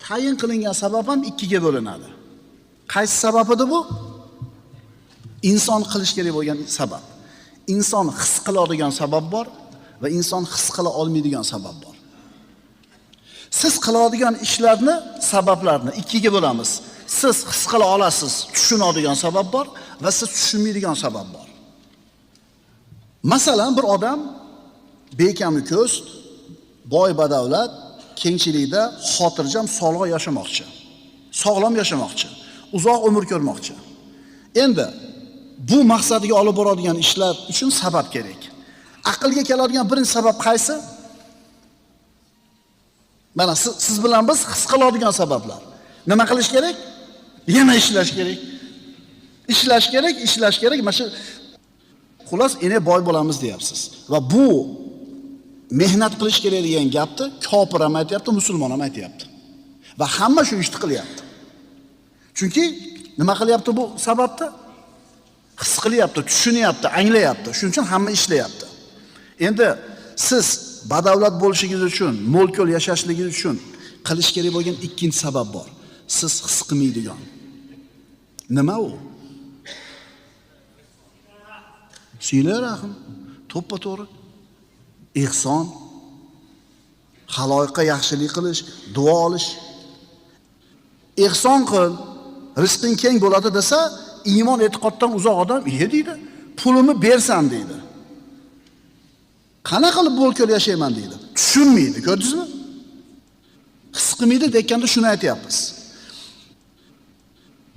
tayin qilingan sabab ham ikkiga bo'linadi. Qaysi sabab edi bu? Inson qilish kerak bo'lgan sabab. Inson his qiladigan sabab bor va inson his qila olmaydigan sabab bor. Siz qiladigan ishlarni, sabablarni ikkiga bo'lamiz. Siz his qila olasiz, tushunadigan sabab bor va siz tushunmaydigan sabab bor. Masalan, bir odam bekami ko'st, boy badavlat, kengchilikda xotirjam sog'lom yashamoqchi. Sog'lom yashamoqchi, uzoq umr ko'rmoqchi. Endi bu maqsadiga olib boradigan ishlar uchun sabab kerak. Aqlga keladigan birinchi sabab qaysi? Mana siz bilan biz his qiladigan sabablar. Nima qilish kerak? Yana ishlash kerak. Ishlash kerak. Mana shu xulos ene boy bo'lamiz deyapsiz. Va bu mehnat qilish kerak degan gapni kofir ham aytayapti, musulmon ham aytayapti. Va hamma shu ishni qilyapti. Chunki nima qilyapti bu sababda? His qilyapti, tushunyapti, anglayapti. Shuning uchun hamma ishlayapti. Endi siz badavlat bo'lishingiz uchun, mo'l-ko'l yashashligingiz uchun qilish kerak bo'lgan ikkinchi sabab bor. Siz his qilmaydigan. Nima u? Sila rahim, to'ppa-to'g'ri. Ihson, xaloyiqqa yaxshilik qilish, duo olish. Ihson qil, rizqing keng bo'ladi desa, iymon e'tiqoddan uzoq odam deydi. Pulimni bersam deydi. Qana qilib bo'lkol yashayman deydi. Tushunmaydi, ko'rdingizmi? His qilmaydi dekanda shuni aytyapmiz.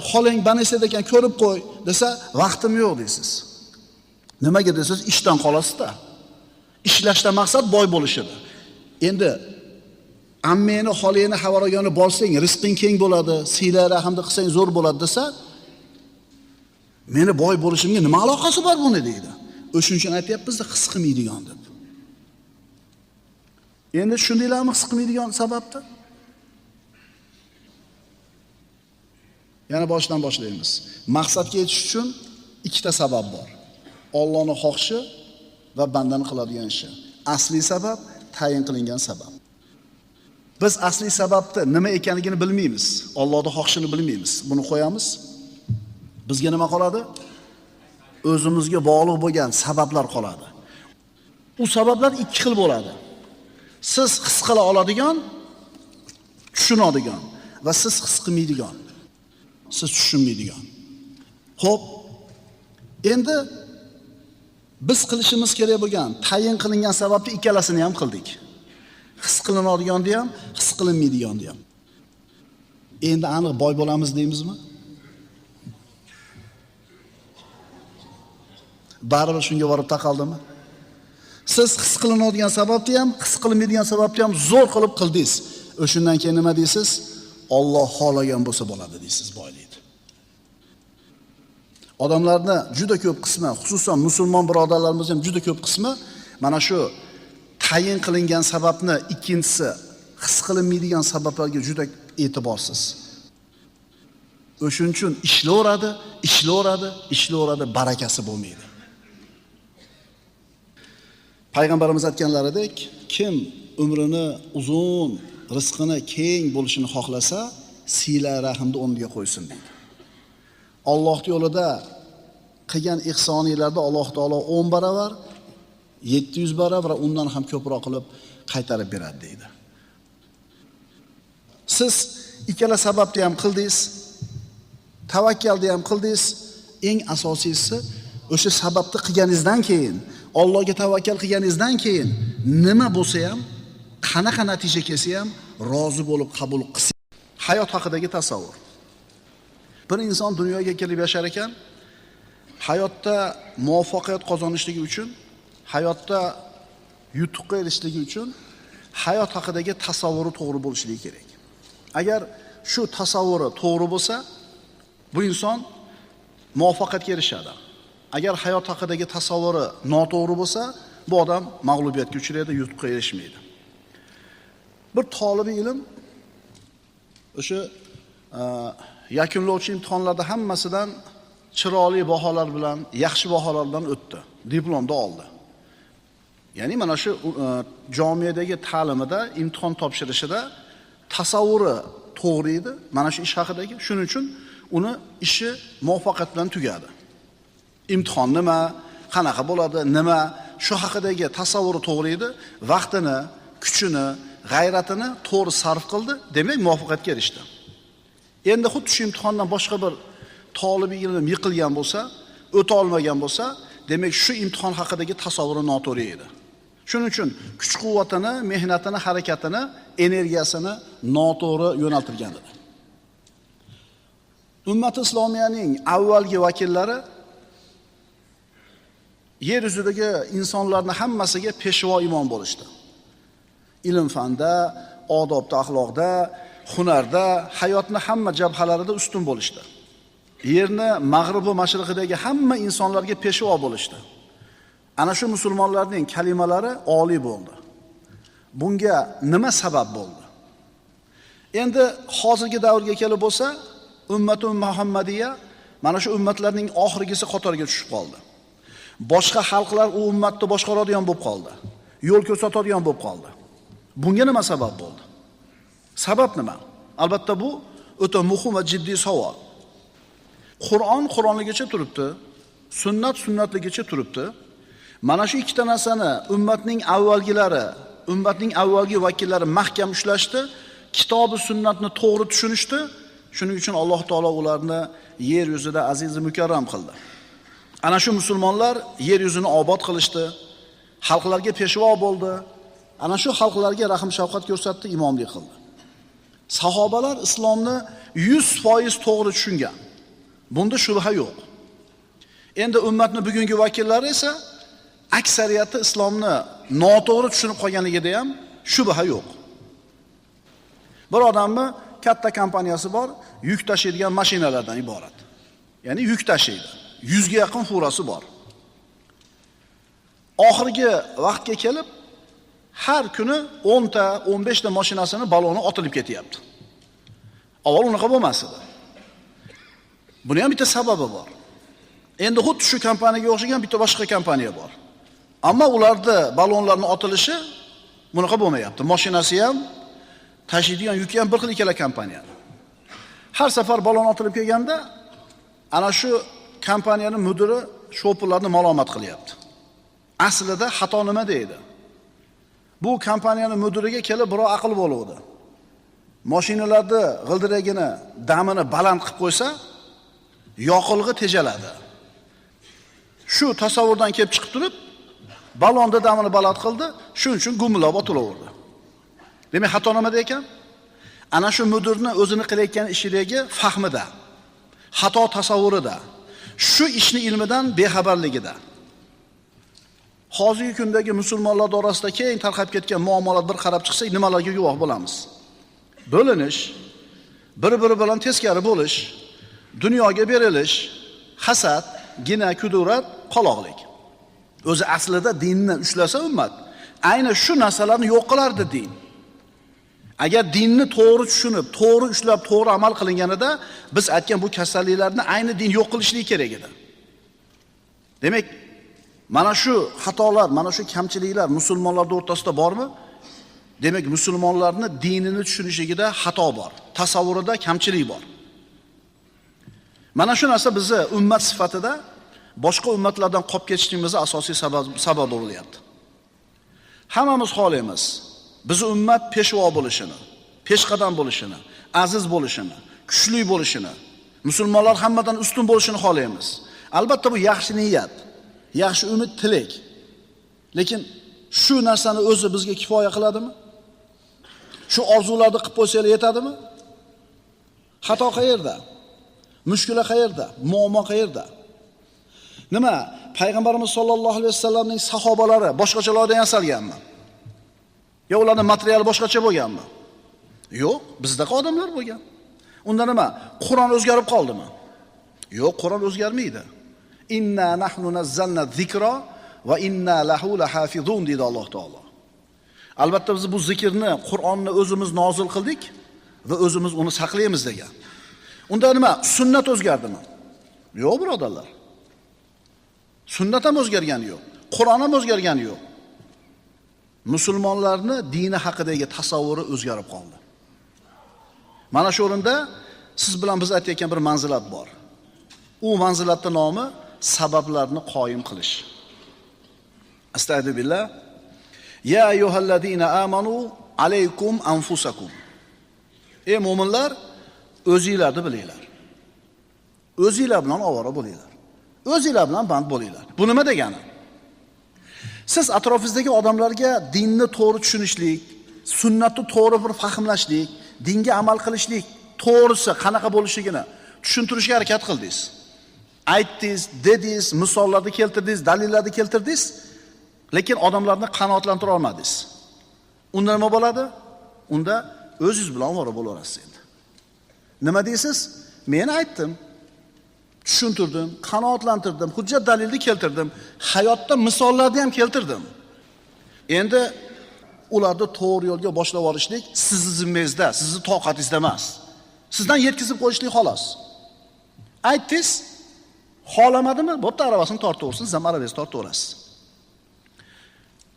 Xoling banisada ekan ko'rib qo'y desa, vaqtim yo'q deysiz. Nimaga desiz, ishdan qolasizda. Ishlashdan maqsad boy bo'lishidir. Endi ammeni, xolingni, havoragani bolsang, rizqing keng bo'ladi, siyla rahmda qilsang zo'r bo'ladi desa, meni boy bo'lishimga nima aloqasi bor buni deydi. O'shuning uchun aytyapmiz-da, his qilmaydigan deb. Endi shundaylarmi his qilmaydigan sababda? Yana boshdan boshlaymiz. Maqsadga yetish uchun ikkita sabab bor. Allohning xohishi va bandani qiladigan ishi. Asli sabab, tayin qilingan sabab. Biz asli sababni nima ekanligini bilmaymiz. Allohning xohishini bilmaymiz. Buni qo'yamiz. Bizga nima qoladi? O'zimizga bog'liq bo'lgan sabablar qoladi. U sabablar ikki xil bo'ladi. Siz his qila oladigan, tushunadigan va siz his qilmaydigan. Siz tushunmaydigan. Xo'p, endi biz qilishimiz kerak bo'lgan tayin qilingan sababni ikkalasini ham qildik. His qilinadiganni ham, his qilinmaydiganni ham. Endi aniq boy bo'lamiz deymizmi? Baribir shunga borib taqaldimi? Siz his qilinadigan sababni ham, his qilinmaydigan sababni ham zo'r qilib qildingiz. O'shundan keyin nima deysiz? Alloh xohlagan bo'lsa bo'ladi deysiz, boylikni. Odamlarni juda ko'p qismi, xususan musulmon birodarlarimiz ham juda ko'p qismi mana shu tayin qilingan sababni ikkinchisi his qilinmaydigan sabablarga juda e'tiborsiz. O'shuning uchun ishlayveradi, barakasi bo'lmaydi. Payg'ambarimiz aytganlaridek, kim umrini uzun, rizqini keng bo'lishini xohlasa, sila rahmni o'rniga qo'ysin deydi. Alloh yo'lida qilgan ihsoninglarda Alloh taolo 10 baravar, 700 baravar va undan ham ko'proq qilib qaytarib beradi deydi. Siz ikkala sababni ham qildingiz, tavakkalni ham qildingiz. Eng asosiysi o'sha sababni qilganingizdan keyin, Allohga tavakkal qilganingizdan keyin nima bo'lsa ham, qanaqa natija kelsa ham rozi bo'lib qabul qilsiz. Hayot haqidagi tasavvur. Bir inson dunyoga kelib yashar ekan, hayotda muvaffaqiyat qozonishligi uchun, hayotda yutuqqa erishishligi uchun hayot haqidagi tasavvuri to'g'ri bo'lishligi kerak. Agar shu tasavvuri to'g'ri bo'lsa, bu inson muvaffaqiyatga erishadi. Agar hayot haqidagi tasavvuri noto'g'ri bo'lsa, bu odam mag'lubiyatga uchraydi, yutuqqa erishmaydi. Bir tolibi ilm o'sha yakunlovchi imtihonlarda hammasidan chiroyli baholar bilan, yaxshi baholar bilan o'tdi. Diplomni oldi. Ya'ni mana shu jamiadagi ta'limida, imtihon topshirishida tasavvuri to'g'ri edi, mana shu ish haqidagi. Shuning uchun uni ishi muvaffaqiyat bilan tugadi. Imtihon nima, qanaqa bo'ladi, nima, shu haqidagi tasavvuri to'g'ri edi, vaqtini, kuchini, g'ayratini to'g'ri sarf qildi, demak muvaffaqiyatga erishdi. Endi xuddi shu imtihondan boshqa bir tolibi ilm yiqilgan bo'lsa, o'ta olmagan bo'lsa, demak shu imtihon haqidagi tasavvuri noto'g'ri edi. Shuning uchun kuch-quvvatini, mehnatini, harakatini, energiyasini noto'g'ri yo'naltirgan edi. Ummat islomiyaning avvalgi vakillari yer yuzidagi insonlarning hammasiga peshvo imom bo'lishdi. Ilm fanda, odobda, axloqda, hunarda, hayotning hamma jabhalarida ustun bo'lishdi. Yerni mag'rib va mashriqidagi hamma insonlarga peshvo bo'lishdi. Ana shu musulmonlarning kalimalari oliy bo'ldi. Bunga nima sabab bo'ldi? Endi hozirgi davrga kelib bo'lsa, ummatun Muhammadiya mana shu ummatlarning oxirgisi qatoriga tushib qoldi. Boshqa xalqlar u ummatni boshqaradigan bo'lib qoldi. Yo'l ko'rsatadigan bo'lib qoldi. Bunga nima sabab bo'ldi? Sabab nima? Albatta bu o'ta muhim va jiddiy savol. Qur'on Qur'onligicha turibdi, sunnat sunnatligicha turibdi. Mana shu ikkita narsani ummatning avvalgilari, ummatning avvalgi vakillari mahkam ushlashdi, kitobi sunnatni to'g'ri tushunishdi. Shuning uchun Alloh taolo ularni yer yuzida aziz va mukarram qildi. Ana shu musulmonlar yer yuzini obod qilishdi, xalqlarga peshvo bo'ldi. Ana shu xalqlarga rahm shafqat ko'rsatdi, imomlik qildi. Sahobalar islomni 100% to'g'ri tushungan. Bunda shubha yo'q. Endi ummatning bugungi vakillari esa aksariyati islomni noto'g'ri tushunib qolganligida ham shubha yo'q. Bir odamni katta kompaniyasi bor, yuk tashiydigan mashinalardan iborat. Ya'ni yuk tashiydi. 100 ga yaqin furasi bor. Oxirgi vaqtga kelib har kuni 10 ta, 15 ta mashinasini baloni otilib ketyapti. Avval unaqa bo'lmas edi. Buni ham bitta sababi bor. Endi xuddi shu kompaniyaga o'xshagan bitta boshqa kompaniya bor. Ammo ularda balonlarning otilishi bunaqa bo'lmayapti. Mashinasi ham, tashiydigan yuki ham bir xil ikkala kompaniya. Har safar balon otilib kelganda ana shu kompaniyaning mudiri shopirlarni malomat qilyapti. Aslida xato nima deydi? Bu kompaniyaning mudiriga kelib birov aql bo'luvdi. Mashinalarni g'ildiragini, damini baland qilib qo'ysa, yoqilg'i tejaladi. Shu tasavvurdan kelib chiqib turib, balonni damini baland qildi, shuning uchun gumillab otilaverdi. Demak, xato nimada ekan? Ana shu mudirni o'zini qilayotgan ishidagi fahmida, xato tasavvurida, shu ishni ilmidan bexabarligida. Hozirgi kundagi musulmonlar orasida keng tarqab ketgan muomalalar bir qarab chiqsak, nimalarga guvoh bo'lamiz? Bo'linish, bir-biri bilan teskari bo'lish, dunyoga berilish, hasad, gina, kudurat, qoloqlik. O'zi aslida dinni ushlasa ummat, ayni shu narsalarni yo'q qilardi din. Agar dinni to'g'ri tushunib, to'g'ri ushlab, to'g'ri amal qilinganida biz aytgan bu kasalliklarni ayni din yo'q qilishligi kerak edi. Demak, mana shu xatolar, mana shu kamchiliklar musulmonlar o'rtasida bormi? Demak, musulmonlarning dinini tushunishligida xato bor, tasavvurida kamchilik bor. Mana shu narsa bizni ummat sifatida boshqa ummatlardan qolib ketishimizning asosiy sababi bo'lyapti. Hammamiz xohlaymiz biz ummat peshvo bo'lishini, peshqadam bo'lishini, aziz bo'lishini, kuchli bo'lishini, musulmonlar hammadan ustun bo'lishini xohlaymiz. Albatta bu yaxshi niyat, yaxshi umid, tilak. Lekin shu narsani o'zi bizga kifoya qiladimi? Shu orzularni qilib qo'ysalar yetadimi? Xato qayerda? Mushkula qayerda? Muammo qayerda? Nima? Payg'ambarimiz sollallohu alayhi vasallamning sahobalari boshqachalardan yasalganmi? Yo ularning materiali boshqacha bo'lganmi? Yo'q, bizdaqa odamlar bo'lgan. Unda nima? Qur'on o'zgarib qoldimi? Yo'q, Qur'on o'zgarmaydi. Inna nahnu nazzalna zikra va inna lahu lahafizun dedi Alloh taolo. Albatta biz bu zikrni, Qur'onni o'zimiz nozil qildik va o'zimiz uni saqlaymiz degan. Unda nima? Sunnat o'zgardimi? Yo'q, birodarlar. Sunnat ham o'zgargani yo'q. Qur'on ham o'zgargani yo'q. Musulmonlarning dini haqidagi tasavvuri o'zgarib qoldi. Mana shu o'rinda siz bilan biz aytayotgan bir manzilat bor. U manzilatning nomi sabablarni qoyim qilish. Astagfirullah. Ya ayyuhallazina amanu alaykum anfusakum. Ey mu'minlar, o'zingizlarni bilinglar. O'zingizlar bilan ovora bo'linglar. O'zingizlar bilan band bo'linglar. Bu nima degani? Siz atrofingizdagi odamlarga dinni to'g'ri tushunishlik, sunnatni to'g'ri bir fahmlashlik, dinga amal qilishlik to'g'risi qanaqa bo'lishligini tushuntirishga harakat qildingiz. Aytdingiz, dedingiz, misollarni keltirdingiz, dalillarni keltirdingiz, lekin odamlarni qanoatlantira olmadingiz. Unda nima bo'ladi? Unda o'zingiz bilan ovora bo'laverasiz endi. Nima deysiz? Men aytdim, tushuntirdim, qanoatlantirdim, hujjat dalilni keltirdim, hayotda misollarni ham keltirdim. Endi ularni to'g'ri yo'lga boshlab olishlik sizning zimmangizda, sizning toqatingizda emas. Sizdan yetkazib qo'yishlik xolos. Aytdingiz, xolamadimi? Bo'pti, aravasini tortaversin, siz ham arabangizni tortaverasiz.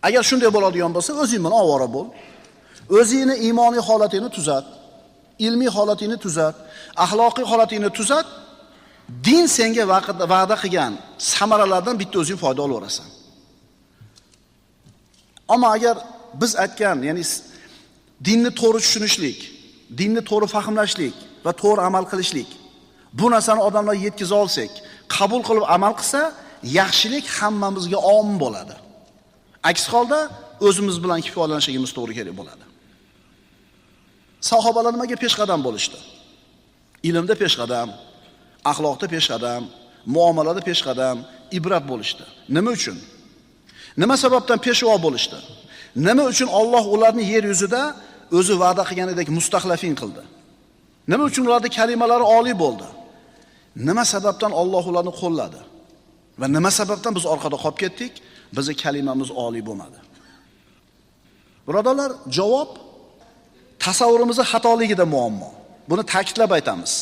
Agar shunday bo'ladigan bo'lsa, o'zing bilan ovora bo'l. O'zingni iymoniy holatingni tuzat, ilmiy holatingni tuzat, axloqiy holatingni tuzat. din senga va'da qilgan samaralardan bitta o'zing foyda olaverasan. Ammo agar biz aytgan, ya'ni dinni to'g'ri tushunishlik, dinni to'g'ri fahmlashlik va to'g'ri amal qilishlik, bu narsani odamlar yetkiza olsak, qabul qilib amal qilsa, yaxshilik hammamizga omin bo'ladi. Aks holda o'zimiz bilan kifoyalanishimiz to'g'ri kerak bo'ladi. Sahobalar nimaga peshqadam bo'lishdi? Ilmda peshqadam, axloqda peshqadam, muomalada peshqadam, ibrat bo'lishdi. Nima uchun? Nima sababdan peshvo bo'lishdi? Nima uchun Alloh ularni yer yuzida o'zi va'da qilganidek mustaxlafin qildi? Nima uchun ularning kalimalari oliy bo'ldi? Nima sababdan Alloh ularni qo'lladi? Va nima sababdan biz orqada qolib ketdik? Bizning kalimamiz oliy bo'lmadi. Birodarlar, javob tasavvurimizning xatoligida muammo. Buni ta'kidlab aytamiz.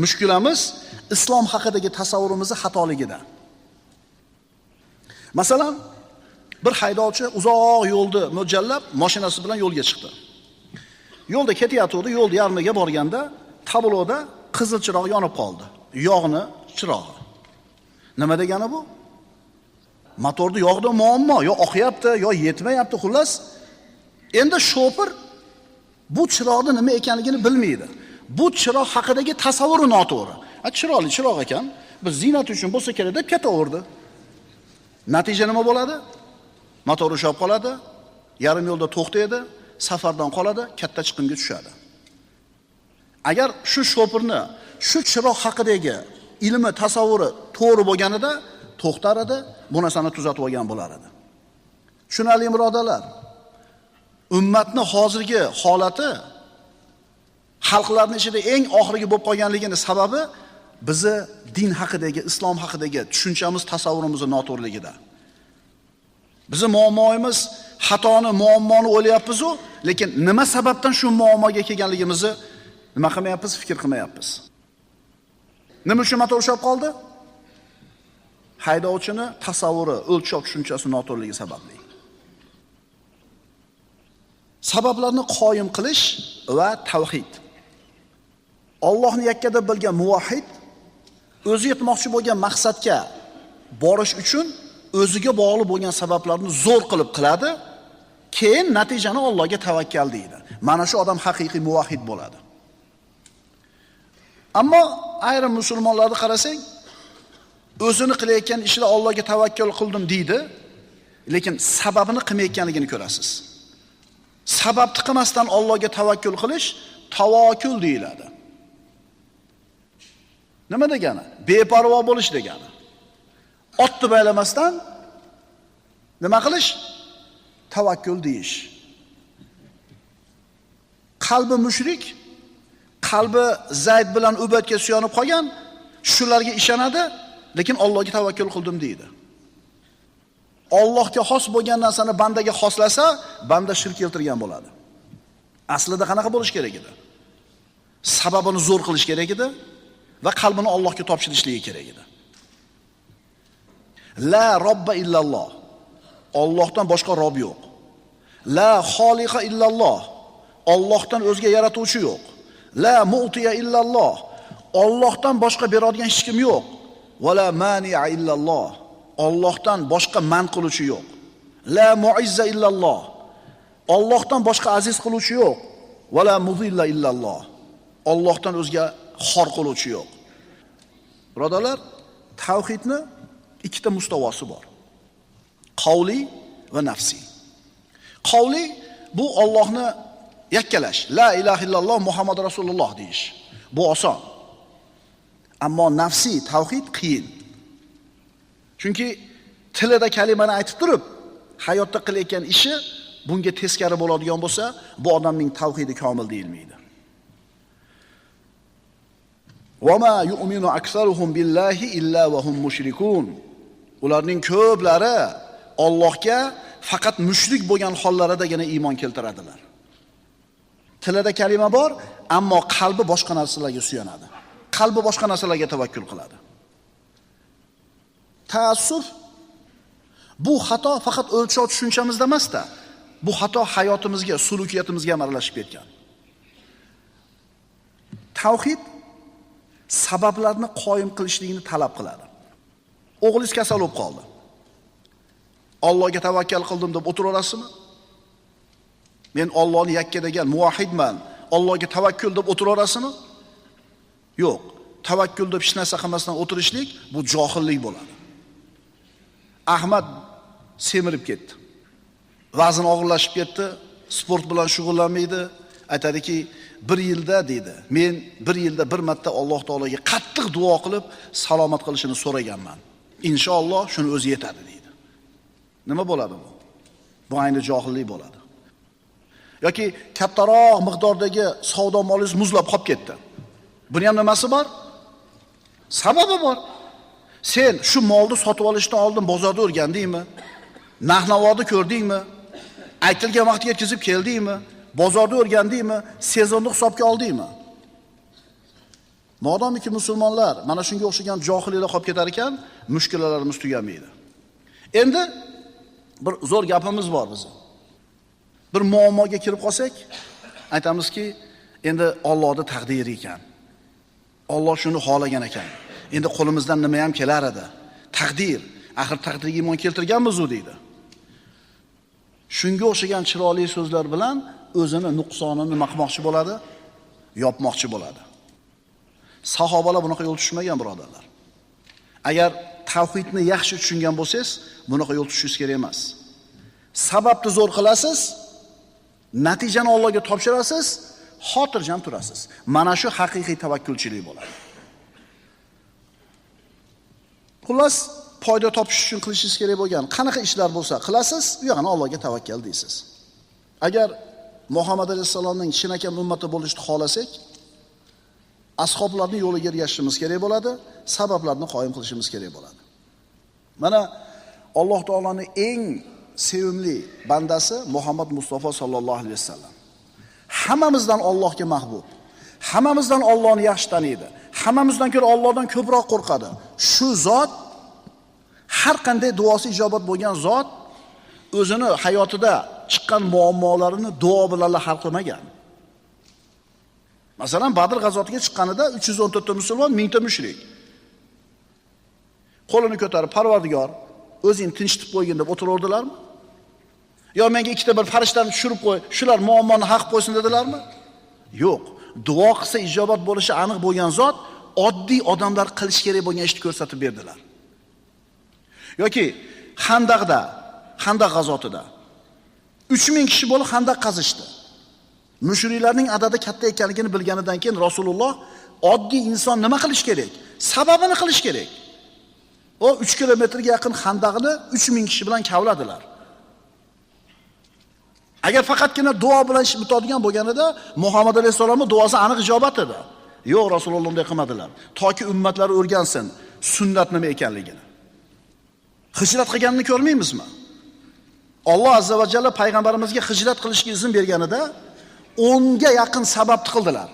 Mushkulamiz islom haqidagi tasavvurimizning xatoligida. Masalan, bir haydovchi uzoq yo'lni mo'ljallab mashinasi bilan yo'lga chiqdi. Yo'lda ketayotdi, yo'lda yarmiga borganda tabloda qizil chiroq yonib qoldi. Yog'ni chirog'i. Nima degani bu? Motorda yog'da muammo, yo oqyapti, yo yetmayapti, xullas. Endi shofir bu chiroqning nima ekanligini bilmaydi. Bu chiroq haqidagi tasavvuri noto'g'ri. Chiroqli chiroq ekan, biz ziynat uchun bo'lsa kerak deb ketaverdi. Natija nima bo'ladi? Motor ushlab qoladi, yarim yo'lda to'xtaydi, safardan qoladi, katta chiqimga tushadi. Agar shu shofirni shu chiroq haqidagi ilmi, tasavvuri to'g'ri bo'lganida to'xtar edi, bu narsani tuzatib olgan bo'lar edi. Tushunarli birodarlar. Ummatning hozirgi holati xalqlarning ichida eng oxirgi bo'lib qolganligining sababi bizni din haqidagi, islom haqidagi tushunchamiz, tasavvurimizning noto'g'riligida. Bizning muammoimiz muammoni o'ylayapmiz-ku, lekin nima sababdan shu muammoga kelganligimizni nima qilmayapmiz, fikr qilmayapmiz. Nima uchun motor ushlab qoldi? Haydovchini tasavvuri, o'lchov tushunchasi noto'g'riligi sababli. Sabablarni qoyim qilish va tavhid. Allohni yakka deb bilgan muvahhid o'zi yetmoqchi bo'lgan maqsadga borish uchun o'ziga bog'liq bo'lgan sabablarni zo'r qilib qiladi, keyin natijani Allohga tavakkal deydi. Mana shu odam haqiqiy muvahhid bo'ladi. Ammo ayrim musulmonlarni qarasang, o'zini qilayotgan ishida Allohga tavakkul qildim deydi, lekin sababini qilmayotganligini ko'rasiz. Sababni qilmasdan Allohga tavakkul qilish tavakkul deyiladi. Nima degani? Beparvo bo'lish degani. Otni baylamasdan nima qilish? Tavakkul deyish. Qalbi mushrik, qalbi Zayd bilan Ubaydga suyanib qolgan, shularga ishonadi, lekin Allohga tavakkul qildim deydi. Allohga xos bo'lgan narsani bandaga xoslasa, banda shirk keltirgan bo'ladi. Aslida qanaqa bo'lish kerak edi? Sababini zo'r qilish kerak edi va qalbini Allohga topshirishligi kerak edi. La robba illalloh. Allohdan boshqa rob yo'q. La xoliqa illalloh. Allohdan o'zga yaratuvchi yo'q. La mu'tiya illalloh. Allohdan boshqa beradigan hech kim yo'q. Va la mani'a illalloh. Allohdan boshqa man qiluvchi yo'q. La mu'izza illalloh. Allohdan boshqa aziz qiluvchi yo'q. Va la mudilla illalloh. Allohdan o'zga xor qiluvchi yo'q. Birodarlar, tavhidni ikkita mustavosi bor. Qavli va nafsi. Qavli bu Allohni yakkalash, la ilaha illalloh Muhammad rasululloh deyish. Bu oson. Ammo nafsi tavhid qiyin. Chunki tilida kalimani aytib turib, hayotda qilayotgan ishi bunga teskari bo'ladigan bo'lsa, bu odamning tavhidi komil deyilmaydi. Va ma yu'minu aktsaruhum billahi illa va hum mushrikun. Ularning ko'plari Allohga faqat mushrik bo'lgan hollaridagina iymon keltiradilar. Tilida kalima bor, ammo qalbi boshqa narsalarga suyanadi. Qalbi boshqa narsalarga tavakkul qiladi. Taassuf bu xato faqat o'lchov tushunchamizda emas-da, bu xato hayotimizga, sulukiyatimizga ham aralashib ketgan. Tavhid sabablarni qoyim qilishlikni talab qiladi. O'g'lingiz kasal bo'lib qoldi. Allohga tavakkal qildim deb o'tiraverasizmi? Men Allohni yakka degan muvahhidman, Allohga tavakkul deb o'tiraverasizmi? Yo'q. Tavakkul deb hech narsa qilmasdan o'tirishlik bu johillik bo'ladi. Ahmad semirib ketdi. Vazn og'irlashib ketdi, sport bilan shug'ullanmaydi. Aytadiki, 1 yilda deydi, men 1 yilda bir marta Alloh taologa qattiq duo qilib salomat qilishini so'raganman. Inshaalloh shuni o'zi yetadi deydi. Nima bo'ladi bu? Bu ayni johillik bo'ladi. Yoki kattaroq miqdordagi savdo molingiz muzlab qolib ketdi. Buni ham nimasi bor? Sababi bor. Sen shu molni sotib olishdan oldin bozorda o'rgandingmi? Narx-navoni ko'rdingmi? Aytilgan vaqtga yetkazib keldingmi? Bozorda o'rgandingmi? Sezonni hisobga oldingmi? Modomiki musulmonlar mana shunga o'xshagan johilliklar qolib ketar ekan, mushkulalarimiz tugamaydi. Endi bir zo'r gapimiz bor bizning. Bir muammoga kirib qolsak, aytamizki, endi Allohning taqdiri ekan. Alloh shuni xohlagan ekan. Endi qo'limizdan nima ham kelar edi? Taqdir. Axir taqdirga iymon keltirganmiz-ku deydi. Shunga o'xshagan chiroyli so'zlar bilan o'zini nuqsonini nima qilmoqchi bo'ladi? Yopmoqchi bo'ladi. Sahobalar bunaqa yo'l tushmagan, birodarlar. Agar tavhidni yaxshi tushungan bo'lsangiz, bunaqa yo'l tutishingiz kerak emas. Sababni zo'r qilasiz, natijani Allohga topshirasiz, xotirjam turasiz. Mana shu haqiqiy tavakkulchilik bo'ladi. Xullas, foyda topish uchun qilishingiz kerak bo'lgan qanaqa ishlar bo'lsa qilasiz, u yog'ini Allohga tavakkal deysiz. Agar Muhammad alayhisolamning chinakam ummati bo'lishni xohlasak, ashoblarning yo'liga ergashishimiz kerak bo'ladi, sabablarni qoyim qilishimiz kerak bo'ladi. Mana Alloh taolaning eng sevimli bandasi Muhammad Mustafa sallallohu alayhi vasallam. Hammamizdan Allohga mahbub. Hammamizdan Allohni yaxshi taniydi. Hammamizdan ko'ra Allohdan ko'proq qo'rqadi. Shu zot har qanday duosi ijobat bo'lgan zot o'zini hayotida chiqqan muammolarini duo bilan hal qilmagan. Masalan, Badr g'azotiga chiqqanida 314 ta musulmon, 1000 ta mushrik. Qo'lini ko'tarib, Parvardigor, o'zing tinchitib qo'ygin deb o'tirardilarmi? Yo menga ikkita bir farishtani tushirib qo'y, shular muammoni hal qilib qo'ysin dedilarmi? Yo'q. Duo qilsa ijobat bo'lishi aniq bo'lgan zot oddiy odamlar qilish kerak bo'lgan ishni ko'rsatib berdilar. Yoki Xandaq g'azotida 3000 kishi bo'lib Xandaq qazishdi. Mushriklarning adadi katta ekanligini bilganidan keyin Rasululloh oddiy inson nima qilish kerak? Sababini qilish kerak. O 3 kilometrga yaqin Xandaqni 3000 kishi bilan kavladilar. Agar faqatgina duo bilan ish bitadigan bo'lganida Muhammad alayhisolamning duosi aniq ijobat edi. Yo'q, Rasululloh bunday qilmadilar. Toki ummatlar o'rgansin sunnat nima ekanligini. Hijrat qilganini ko'rmaymizmi? Alloh azza va jalla payg'ambarimizga hijrat qilishga izn berganida 10 ga yaqin sabab qildilar.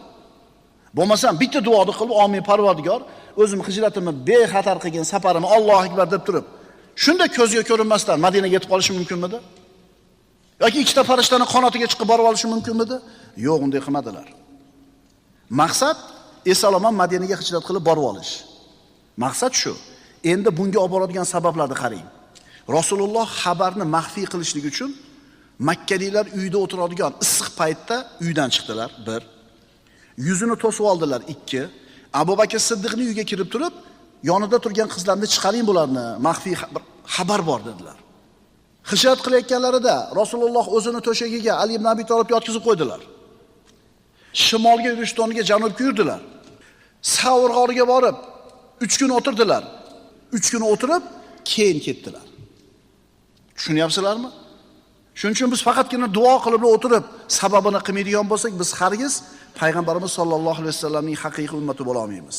Bo'lmasam bitta duoni qilib, "Amin Parvardigor, o'zim hijratimni bexatar qilgan safarimni Allohu akbar" deb turib, shunda ko'zga ko'rinmasdan Madinaga yetib qolishi mumkinmidi? Yoki ikkita farishtaning qanotiga chiqib borib olishi mumkinmidi? Yo'q, unday qilmadilar. Maqsad esalomon Madinaga hijrat qilib borib olish. Maqsad shu. Endi bunga olib boradigan sabablarni qarang. Rasululloh xabarni maxfiy qilishlik uchun Makkaliklar uyda o'tiradigan issiq paytda uydan chiqdilar. 1. Yuzini to'sib oldilar. 2. Abu Bakr Siddiqning uyiga kirib turib, yonida turgan qizlarni chiqaring bularni, maxfiy xabar bor dedilar. Hijrat qilayotganlarida Rasululloh o'zini to'shagiga Ali ibn Abi Talib yotkizib qo'ydilar. Shimolga yurishdan janubga yurdilar. Savr g'origa borib 3 kun o'tirdilar. 3 kun o'tirib, keyin ketdilar. Tushunyapsizlarmi? Shuning uchun biz faqatgina duo qilib o'tirib, sababini qilmaydigan bo'lsak, biz hargiz payg'ambarimiz sollallohu alayhi vasallamning haqiqiy ummati bo'la olmaymiz.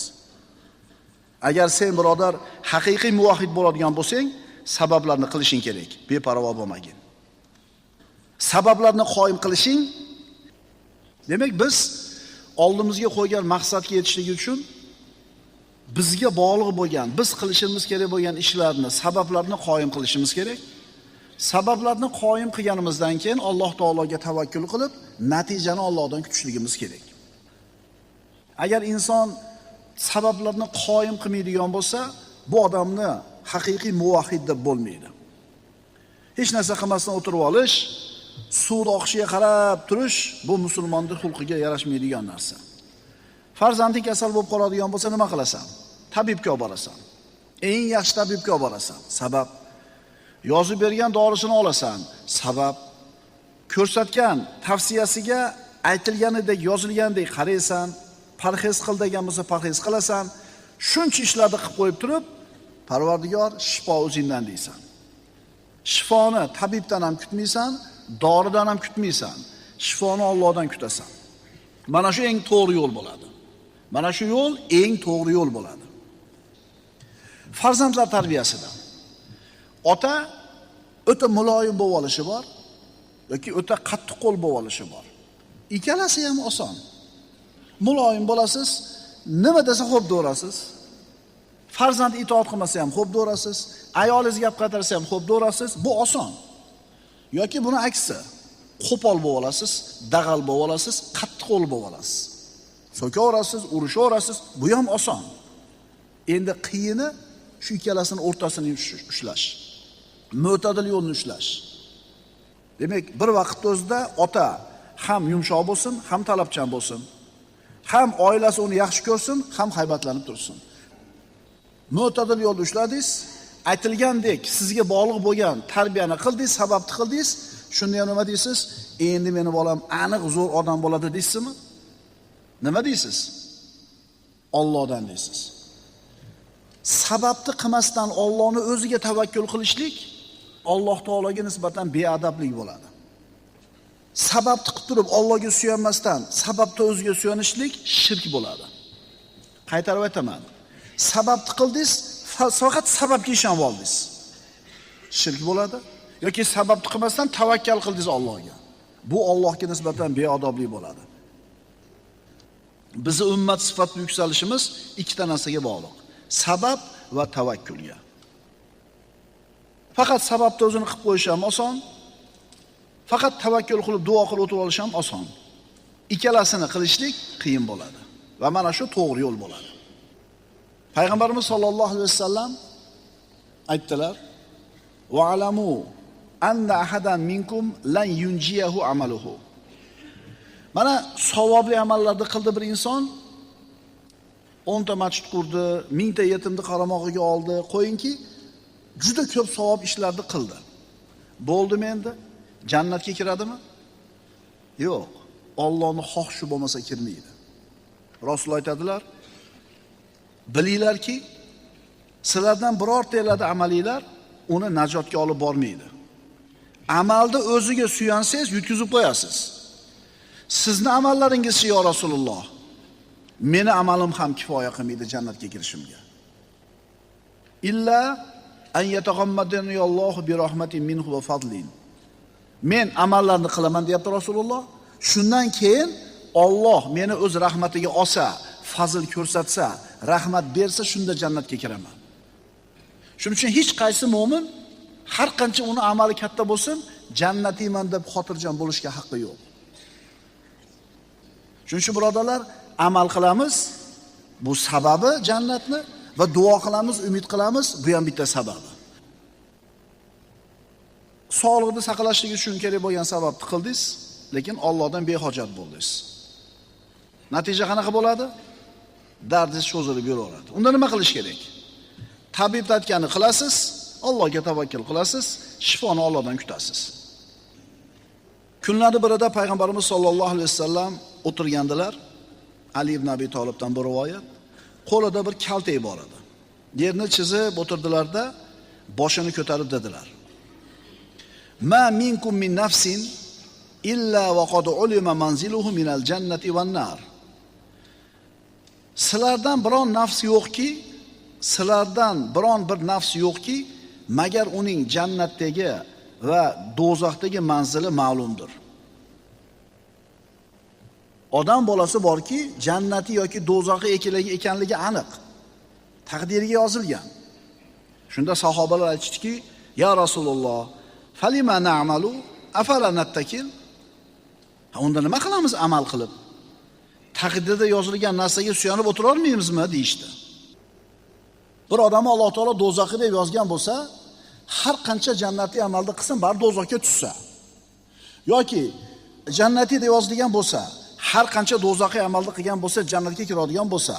Agar sen birodar haqiqiy muvahhid bo'ladigan bo'lsang, sabablarni qilishing kerak, beparvo bo'lmagin. Sabablarni qoyim qilishing, demak biz oldimizga qo'ygan maqsadga yetishlik uchun bizga bog'liq bo'lgan, biz qilishimiz kerak bo'lgan ishlarni, sabablarni qoyim qilishimiz kerak. Sabablarni qoyim qilganimizdan keyin Alloh taologa tavakkul qilib, natijani Allohdan kutishligimiz kerak. Agar inson sabablarni qoyim qilmaydigan bo'lsa, bu odamni haqiqiy muvahhid deb bo'lmaydi. Hech narsa qilmasdan o'tirib olish, suvni oqishiga qarab turish bu musulmonning xulqiga yarashmaydigan narsa. Farzanding kasal bo'lib qoladigan bo'lsa nima qilasan? Tabibga olib borasan. Eng yaxshi tabibga olib borasan. Sabab yozib bergan dorisini olasan. Sabab ko'rsatgan tavsiyasiga aytilganidek, yozilgandek qaraysan. Parhez qil degan bo'lsa parhez qilasan. Shuncha ishlarni qilib qo'yib turib, Parvardigor, shifo o'zingdan deysan. Shifoni tabibdan ham kutmaysan, doridan ham kutmaysan. Shifoni Allohdan kutasan. Mana shu eng to'g'ri yo'l bo'ladi. Mana shu yo'l eng to'g'ri yo'l bo'ladi. Farzandlar tarbiyasida ota o'ta muloyim bo'lib olishi bor yoki o'ta qattiq qo'l bo'lib olishi bor. Ikkalasi ham oson. Muloyim bo'lasiz, nima desa xo'p do'rasiz. Farzand itoat qilmasa ham xo'p do'rasiz, ayolingiz gap qaytarsa ham xo'p do'rasiz, bu oson. Yoki buni aksi, qo'pol bo'lib olasiz, dag'al bo'lib olasiz, qattiq qo'l bo'lib olasiz. So'kaverasiz, urushaverasiz, bu ham oson. Endi qiyini shu ikkalasini o'rtasini ushlash. Mo'tadil yo'lni ushlash. Demak, bir vaqtda o'zida ota ham yumshoq bo'lsin, ham talabchan bo'lsin. Ham oilasi uni yaxshi ko'rsin, ham haybatlanib tursin. Mo'tadil yo'lni ushladingiz, aytilgandek sizga bog'liq bo'lgan tarbiyani qildingiz, sababni qildingiz, shunda ham nima deysiz? Endi meni bolam aniq zo'r odam bo'ladi deysizmi? Nima deysiz? Allohdan deysiz. Sababni qilmasdan Allohni o'ziga tavakkul qilishlik Alloh taologa nisbatan beadablik bo'ladi. Sababni qilib turib Allohga suyanmasdan sababni o'ziga suyanishlik shirk bo'ladi. Qaytarib aytaman. Sababni qildingiz, faqat sababga ishonib oldingiz. Shirk bo'ladi. Yoki sababni qilmasdan tavakkal qildingiz Allohga. Bu Allohga nisbatan beadablik bo'ladi. Bizi ummat sifatida yuksalishimiz ikkita narsaga bog'liq. Sabab va tavakkulga. Faqat sababni o'zini qilib qo'yish ham oson. Faqat tavakkul qilib duo qilib o'tirib olish ham oson. Ikkalasini qilishlik qiyin bo'ladi va mana shu to'g'ri yo'l bo'ladi. Payg'ambarimiz sollallohu alayhi vasallam aytdilar: "Va alamu anna ahadan minkum lan yunjiyahu amaluhu." Mana savobli amallarni qildi bir inson, 10 ta masjid qurdi, 1000 ta yetimni qaramog'iga oldi, qo'yingki, juda ko'p savob ishlarni qildi. Bo'ldimi endi? Jannatga kiradimi? Yo'q. Allohning xohishi bo'lmasa kirmaydi. Rasul aytadilar: "Bilinglarki, sizlardan birortangizlarda amalinglar uni najotga olib bormaydi. Amalni o'ziga suyansangiz yutkizib qo'yasiz. Sizni amallaringiz ya Rasululloh, meni amalim ham kifoya qilmaydi jannatga kirishimga. Illa an yataghammadani Allohu bi rahmatin minhu va fadlin." Men amallarni qilaman deyapti Rasululloh. Shundan keyin Alloh meni o'z rahmatiga olsa, fazl ko'rsatsa, rahmat bersa, shunda jannatga kiraman. Shuning uchun hech qaysi mu'min har qancha uni amali katta bo'lsin, jannatiyman deb xotirjam bo'lishga haqqi yo'q. Shuning uchun birodarlar, amal qilamiz, bu sababi jannatni, va duo qilamiz, umid qilamiz, bu ham bitta sababi. Sog'liqni saqlashlik uchun kerak bo'lgan sababni qildingiz, lekin Allohdan behojat bo'ldingiz. Natija qanaqa bo'ladi? Dardingiz cho'zilib yuraveradi. Unda nima qilish kerak? Tabib aytganini qilasiz, Allohga tavakkul qilasiz, shifoni Allohdan kutasiz. Kunlarning birida payg'ambarimiz sollallohu alayhi vasallam o'tirgandilar. Ali ibn Abi Talibdan bir rivoyat. Qo'lida bir kaltak bor edi. Yerni chizib o'tirdilarda, boshini ko'tarib dedilar: "Ma minkum min nafsin illa wa qad ulima manziluhu minal jannati wan nar." Sizlardan biron nafs yo'qki, magar uning jannatdagi va do'zaxdagi manzili ma'lumdir. Odam bolasi borki, jannati yoki do'zaxi ekanligi aniq. Taqdiriga yozilgan. Shunda sahobalar aytishdiki: "Ya Rasululloh, falima na'malu afala nattakil?" Unda nima qilamiz amal qilib? taqdirda yozilgan narsaga suyanib o'tira olmaymizmi deyishdi. Bir odamni Alloh taolo do'zaxi deb yozgan bo'lsa, har qancha jannatiy amalni qilsin, bar do'zaxga tushsa, yoki jannatiy deb yozilgan bo'lsa, har qancha do'zaxiy amalni qilgan bo'lsa, jannatga kiradigan bo'lsa,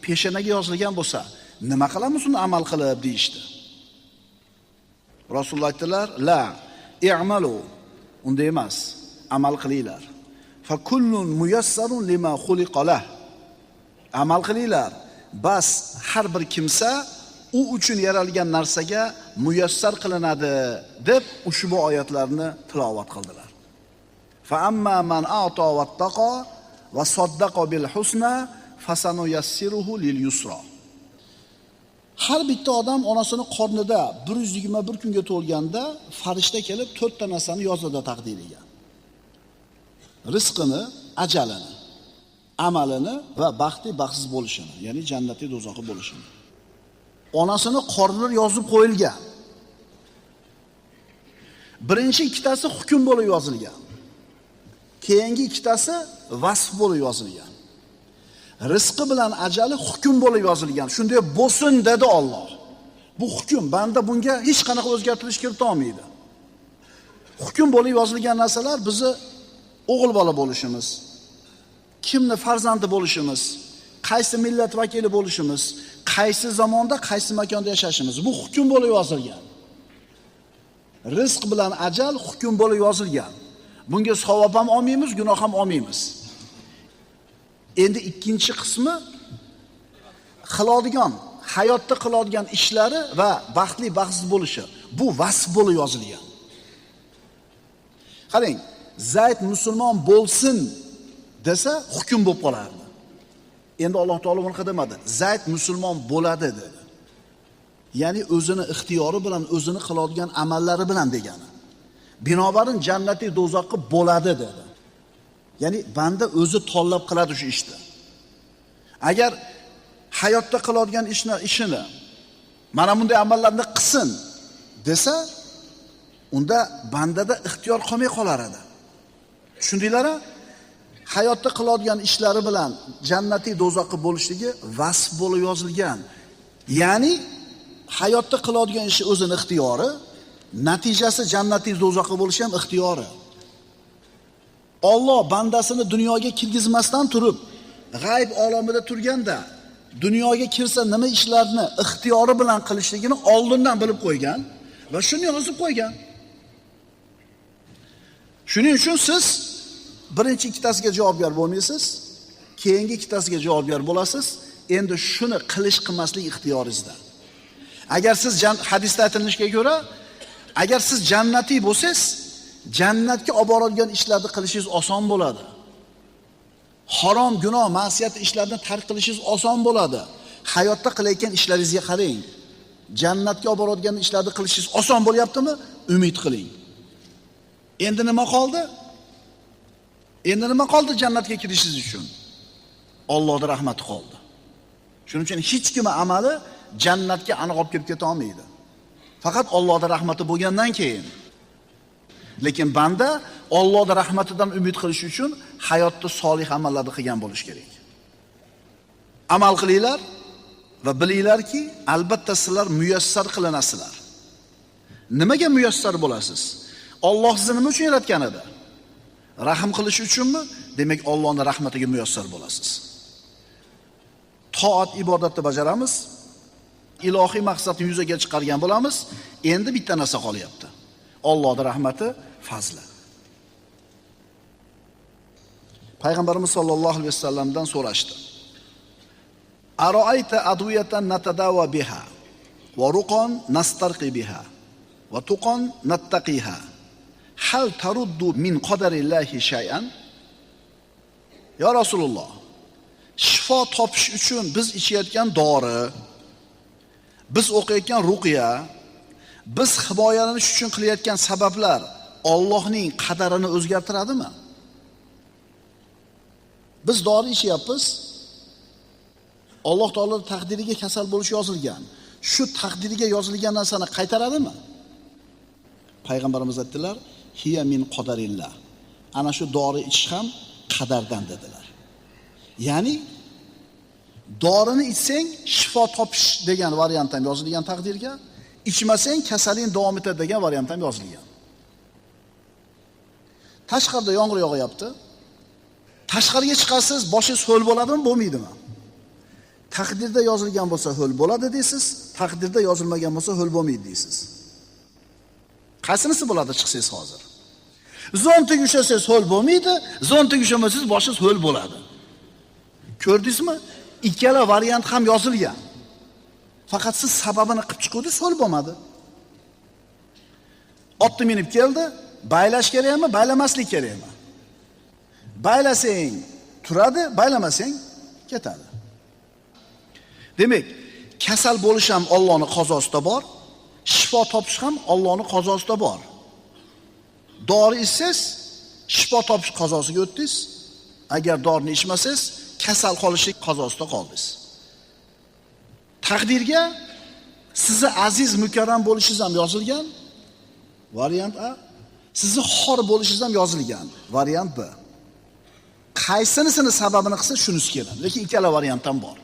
peshanaga yozilgan bo'lsa, nima qilamiz uni amal qilib deyishdi. Rasululloh aytdilar: "La i'malu", unday emas, amal qilinglar. Fa kullun muyassarun lima xuliqa lah. Amal qilinglar. Bas har bir kimsa u uchun yaralgan narsaga muyassar qilinadi deb ushbu oyatlarni tilovat qildilar. Fa amma man a'ta wattaqa va saddaqa bil husna fasanuyassiruhu lil yusra. Har bitta odam onasining qornida 121 kunga to'lganda farishta kelib 4 ta narsani yozadi taqdiriga. Rizqini, ajalini, amalini va baxtli baxtsiz bo'lishini, ya'ni jannatli do'zaxi bo'lishini. Onasining qornida yozib qo'yilgan. Birinchi ikkitasi hukm bo'lib yozilgan. Keyingi ikkitasi vasf bo'lib yozilgan. Rizqi bilan ajali hukm bo'lib yozilgan. Shunday bo'lsin dedi Alloh. Bu hukm, banda bunga hech qanaqa o'zgartirish kirita olmaydi. Hukm bo'lib yozilgan narsalar bizni o'g'il bola bo'lishimiz, kimni farzandi bo'lishimiz, qaysi millat vakili bo'lishimiz, qaysi zamonda, qaysi makonda yashashimiz, bu hukm bo'lib yozilgan. Rizq bilan ajal hukm bo'lib yozilgan. Bunga savob ham olmaymiz, gunoh ham olmaymiz. Endi ikkinchi qismi qiladigan, hayotda qiladigan ishlari va baxtli baxtsiz bo'lishi. Bu vasf bo'lib yozilgan. Qarang, Zayd musulmon bo'lsin desa hukm bo'lib qolardi. Endi Alloh taolo buni qilmadi. Zayd musulmon bo'ladi dedi. Ya'ni o'zini ixtiyori bilan, o'zini qiladigan amallari bilan degani. Binobarin jannatiy do'zaxi bo'ladi dedi. Ya'ni banda o'zi tanlab qiladi shu ishni. Agar hayotda qiladigan ishini mana bunday amallarni qilsin desa, unda bandada ixtiyor qolmay qolar edi. Tushundinglar-mi? Hayotda qiladigan ishlari bilan jannatiy do'zaxi bo'lishligi vasf bo'lib yozilgan. Ya'ni hayotda qiladigan ishi o'zining ixtiyori, natijasi jannatiy do'zaxi bo'lishi ham ixtiyori. Alloh bandasini dunyoga kirgizmasdan turib, g'ayb olamida turganda dunyoga kirsa nima ishlarni ixtiyori bilan qilishligini oldindan bilib qo'ygan va shuni yozib qo'ygan. Shuning uchun siz birinchi ikkitasiga javobgar bo'lmaysiz, keyingi ikkitasiga javobgar bo'lasiz. Endi shuni qilish qilmaslik ixtiyoringizda. Agar siz hadisda aytilishiga ko'ra, agar siz jannatiy bo'lsangiz, jannatga olib boradigan ishlarni qilishingiz oson bo'ladi. Harom, gunoh, ma'siyat ishlarni tark qilishingiz oson bo'ladi. Hayotda qilayotgan ishlaringizga qarang. Jannatga olib boradigan ishlarni qilishingiz oson bo'lyaptimi? Umid qiling. Endi nima qoldi? Endi nima qoldi jannatga kirishingiz uchun? Allohning rahmati qoldi. Shuning uchun hech kim amali jannatga aniq olib kirib keta olmaydi. Faqat Allohning rahmati bo'lgandan keyin. Lekin banda Allohning rahmatidan umid qilish uchun hayotda solih amallarni qilgan bo'lish kerak. Amal qilinglar va bilinglarki, albatta sizlar muyassar qilinasizlar. Nimaga muyassar bo'lasiz? Alloh sizni nima uchun yaratgan edi? Rahim qilish uchunmi? Demak, Allohning rahmatiga muyassar bo'lasiz. Toat, ibodatni bajaramiz, ilohiy maqsadni yuzaga chiqargan bo'lamiz. Endi bitta narsa qolyapti. Allohning rahmati, fazli. Payg'ambarimiz sollallohu alayhi vasallamdan so'rashdi. Aroayta adwiyatan natadawa biha wa ruqan nastarqi biha wa tuqan nattaqiha. Hal taruddu min qadarillahi shay'an? Ya Rasululloh, shifo topish uchun biz ichayotgan dori, biz o'qiyotgan ruqya, biz himoyalanish uchun qilayotgan sabablar Allohning qadarini o'zgartiradimi? Biz dori ichyapmiz. Alloh taoloning taqdiriga kasal bo'lish yozilgan. Shu taqdiriga yozilgan narsani qaytaradimi? Payg'ambarimiz aytdilar: "Hiya min qadarillah." Ana shu dori ichish ham qadardan dedilar. Ya'ni dorini ichsang shifo topish degan variant ham yozilgan taqdirga, ichmasang kasaling davom etadi degan variant ham yozilgan. Tashqarida yomg'ir yog'yapti. Tashqariga chiqasiz, boshingiz ho'l bo'ladimi, bo'lmaydimi? Taqdirda yozilgan bo'lsa ho'l bo'ladi deysiz, taqdirda yozilmagan bo'lsa ho'l bo'lmaydi deysiz. Qaysinisi bo'ladi chiqsangiz hozir? Zontiga ushlasangiz ho'l bo'lmaydi, zontiga ushlamasangiz boshingiz ho'l bo'ladi. Ko'rdingizmi? Ikkala variant ham yozilgan. Faqat siz sababini qilib chiqdingiz, ho'l bo'lmadi. Otni minib keldi, baylash kerakmi, baylamaslik kerakmi? Baylasang turadi, baylamasang ketadi. Demak, kasal bo'lish ham Allohning qazosida bor, shifo topish ham Allohning qazosida bor. Dori ichsangiz, shifo topish qazosiga o'tdingiz. Agar dorini ichmasangiz, kasal qolishlik qazosida qoldingiz. Taqdirga sizni aziz mukarram bo'lishingiz ham yozilgan. Variant A. Sizni xor bo'lishingiz ham yozilgan. Variant B. Qaysinisini sababini qilsa shunisi keladi. Lekin ikkala variant ham bor.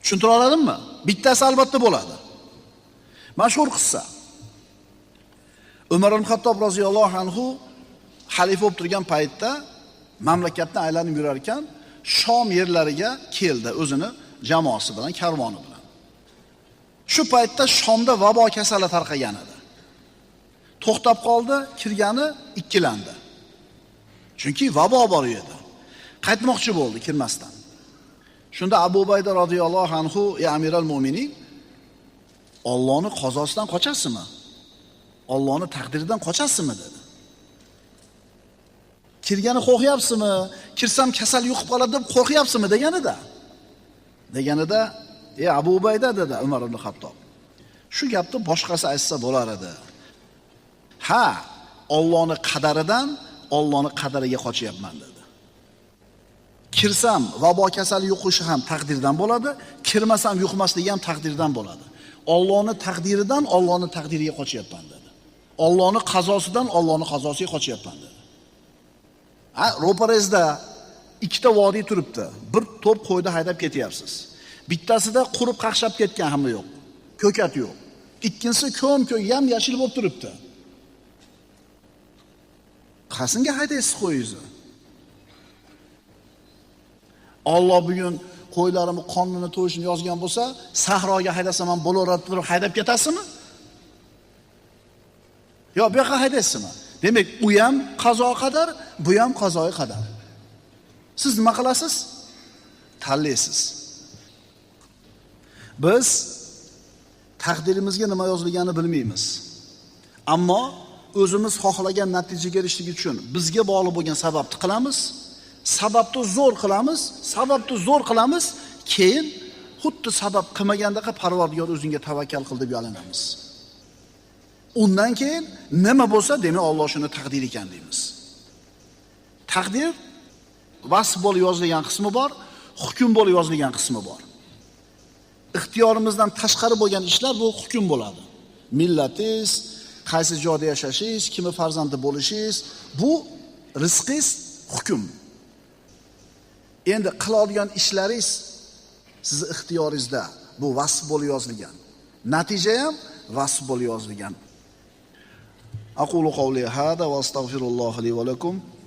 Tushuntira oladimmi? Bittasi albatta bo'ladi. Mashhur qissa. Umar ibn Xattob roziyallohu anhu xalifa bo'lib turgan paytda mamlakatni aylanib yurar ekan, Shom yerlariga keldi o'zini jamoasi bilan, karvoni bilan. Shu paytda Shomda vabo kasali tarqagan edi. To'xtab qoldi, kirgani ikkilandi. Chunki vabo bor edi. Qaytmoqchi bo'ldi kirmasdan. Shunda Abu Bayda radhiyallohu anhu, "Ey Amiral Mu'minin, Allohning qazosidan qochasizmi? Allohning taqdiridan qochasizmi?" dedi. Kirgani qo'rqyapsizmi? Kirsam kasal yuqib qoladi deb qo'rqyapsizmi deganida. Deganida, "Ey Abu Bayda" dedi Umar ibn Xattob. "Shu gapni boshqasi aytsa bo'lar edi. Ha, Allohning qadaridan Allohning qadariga qochyapman" dedi. Kirsam vabo kasali yuqishi ham taqdirdan bo'ladi, kirmasam yuqmasligi ham taqdirdan bo'ladi. Allohning taqdiridan Allohning taqdiriga qochyapman dedi. Allohning qazosidan Allohning qazosiga qochyapman dedi. Ro'parangizda ikkita vodiy turibdi. Bir to'p qo'yda haydab ketyapsiz. Bittasida qurib qaqshab ketgan hamma yo'q. Ko'kat yo'q. Ikkinchisi ko'm-ko'k yam yashil bo'lib turibdi. Qasinga haydaysiz qo'yingizni? Alloh bugun qo'ylarimni qonini to'yishini yozgan bo'lsa, sahroga haydasam ham bo'laveradi turib haydab ketasizmi? Yo, bu yoqqa haydaysizmi? Demak, u ham qazo qadar, bu ham qazoy qadar. Siz nima qilasiz? Tanlaysiz. Biz taqdirimizga nima yozilganini bilmaymiz. Ammo o'zimiz xohlagan natijaga erishishlik uchun bizga bog'liq bo'lgan sababni qilamiz. Sababni zo'r qilamiz, keyin xuddi sabab qilmagandaqa Parvardigor o'zingga tavakkal qil deb yalinamiz. Undan keyin nima bo'lsa, demak Alloh shuni taqdir ekan deymiz. Taqdir vasf bo'lib yozilgan qismi bor, hukm bo'lib yozilgan qismi bor. Ixtiyorimizdan tashqari bo'lgan ishlar bu hukm bo'ladi. Millatingiz, qaysi joyda yashashingiz, kimi farzandi bo'lishingiz, bu rizqingiz hukm. Endi qiladigan ishlaringiz sizni ixtiyoringizda, bu vasf bo'lib yozilgan. Natija ham vasf bo'lib yozilgan. Aqulu qawli hada va astagfirulloh li va lakum.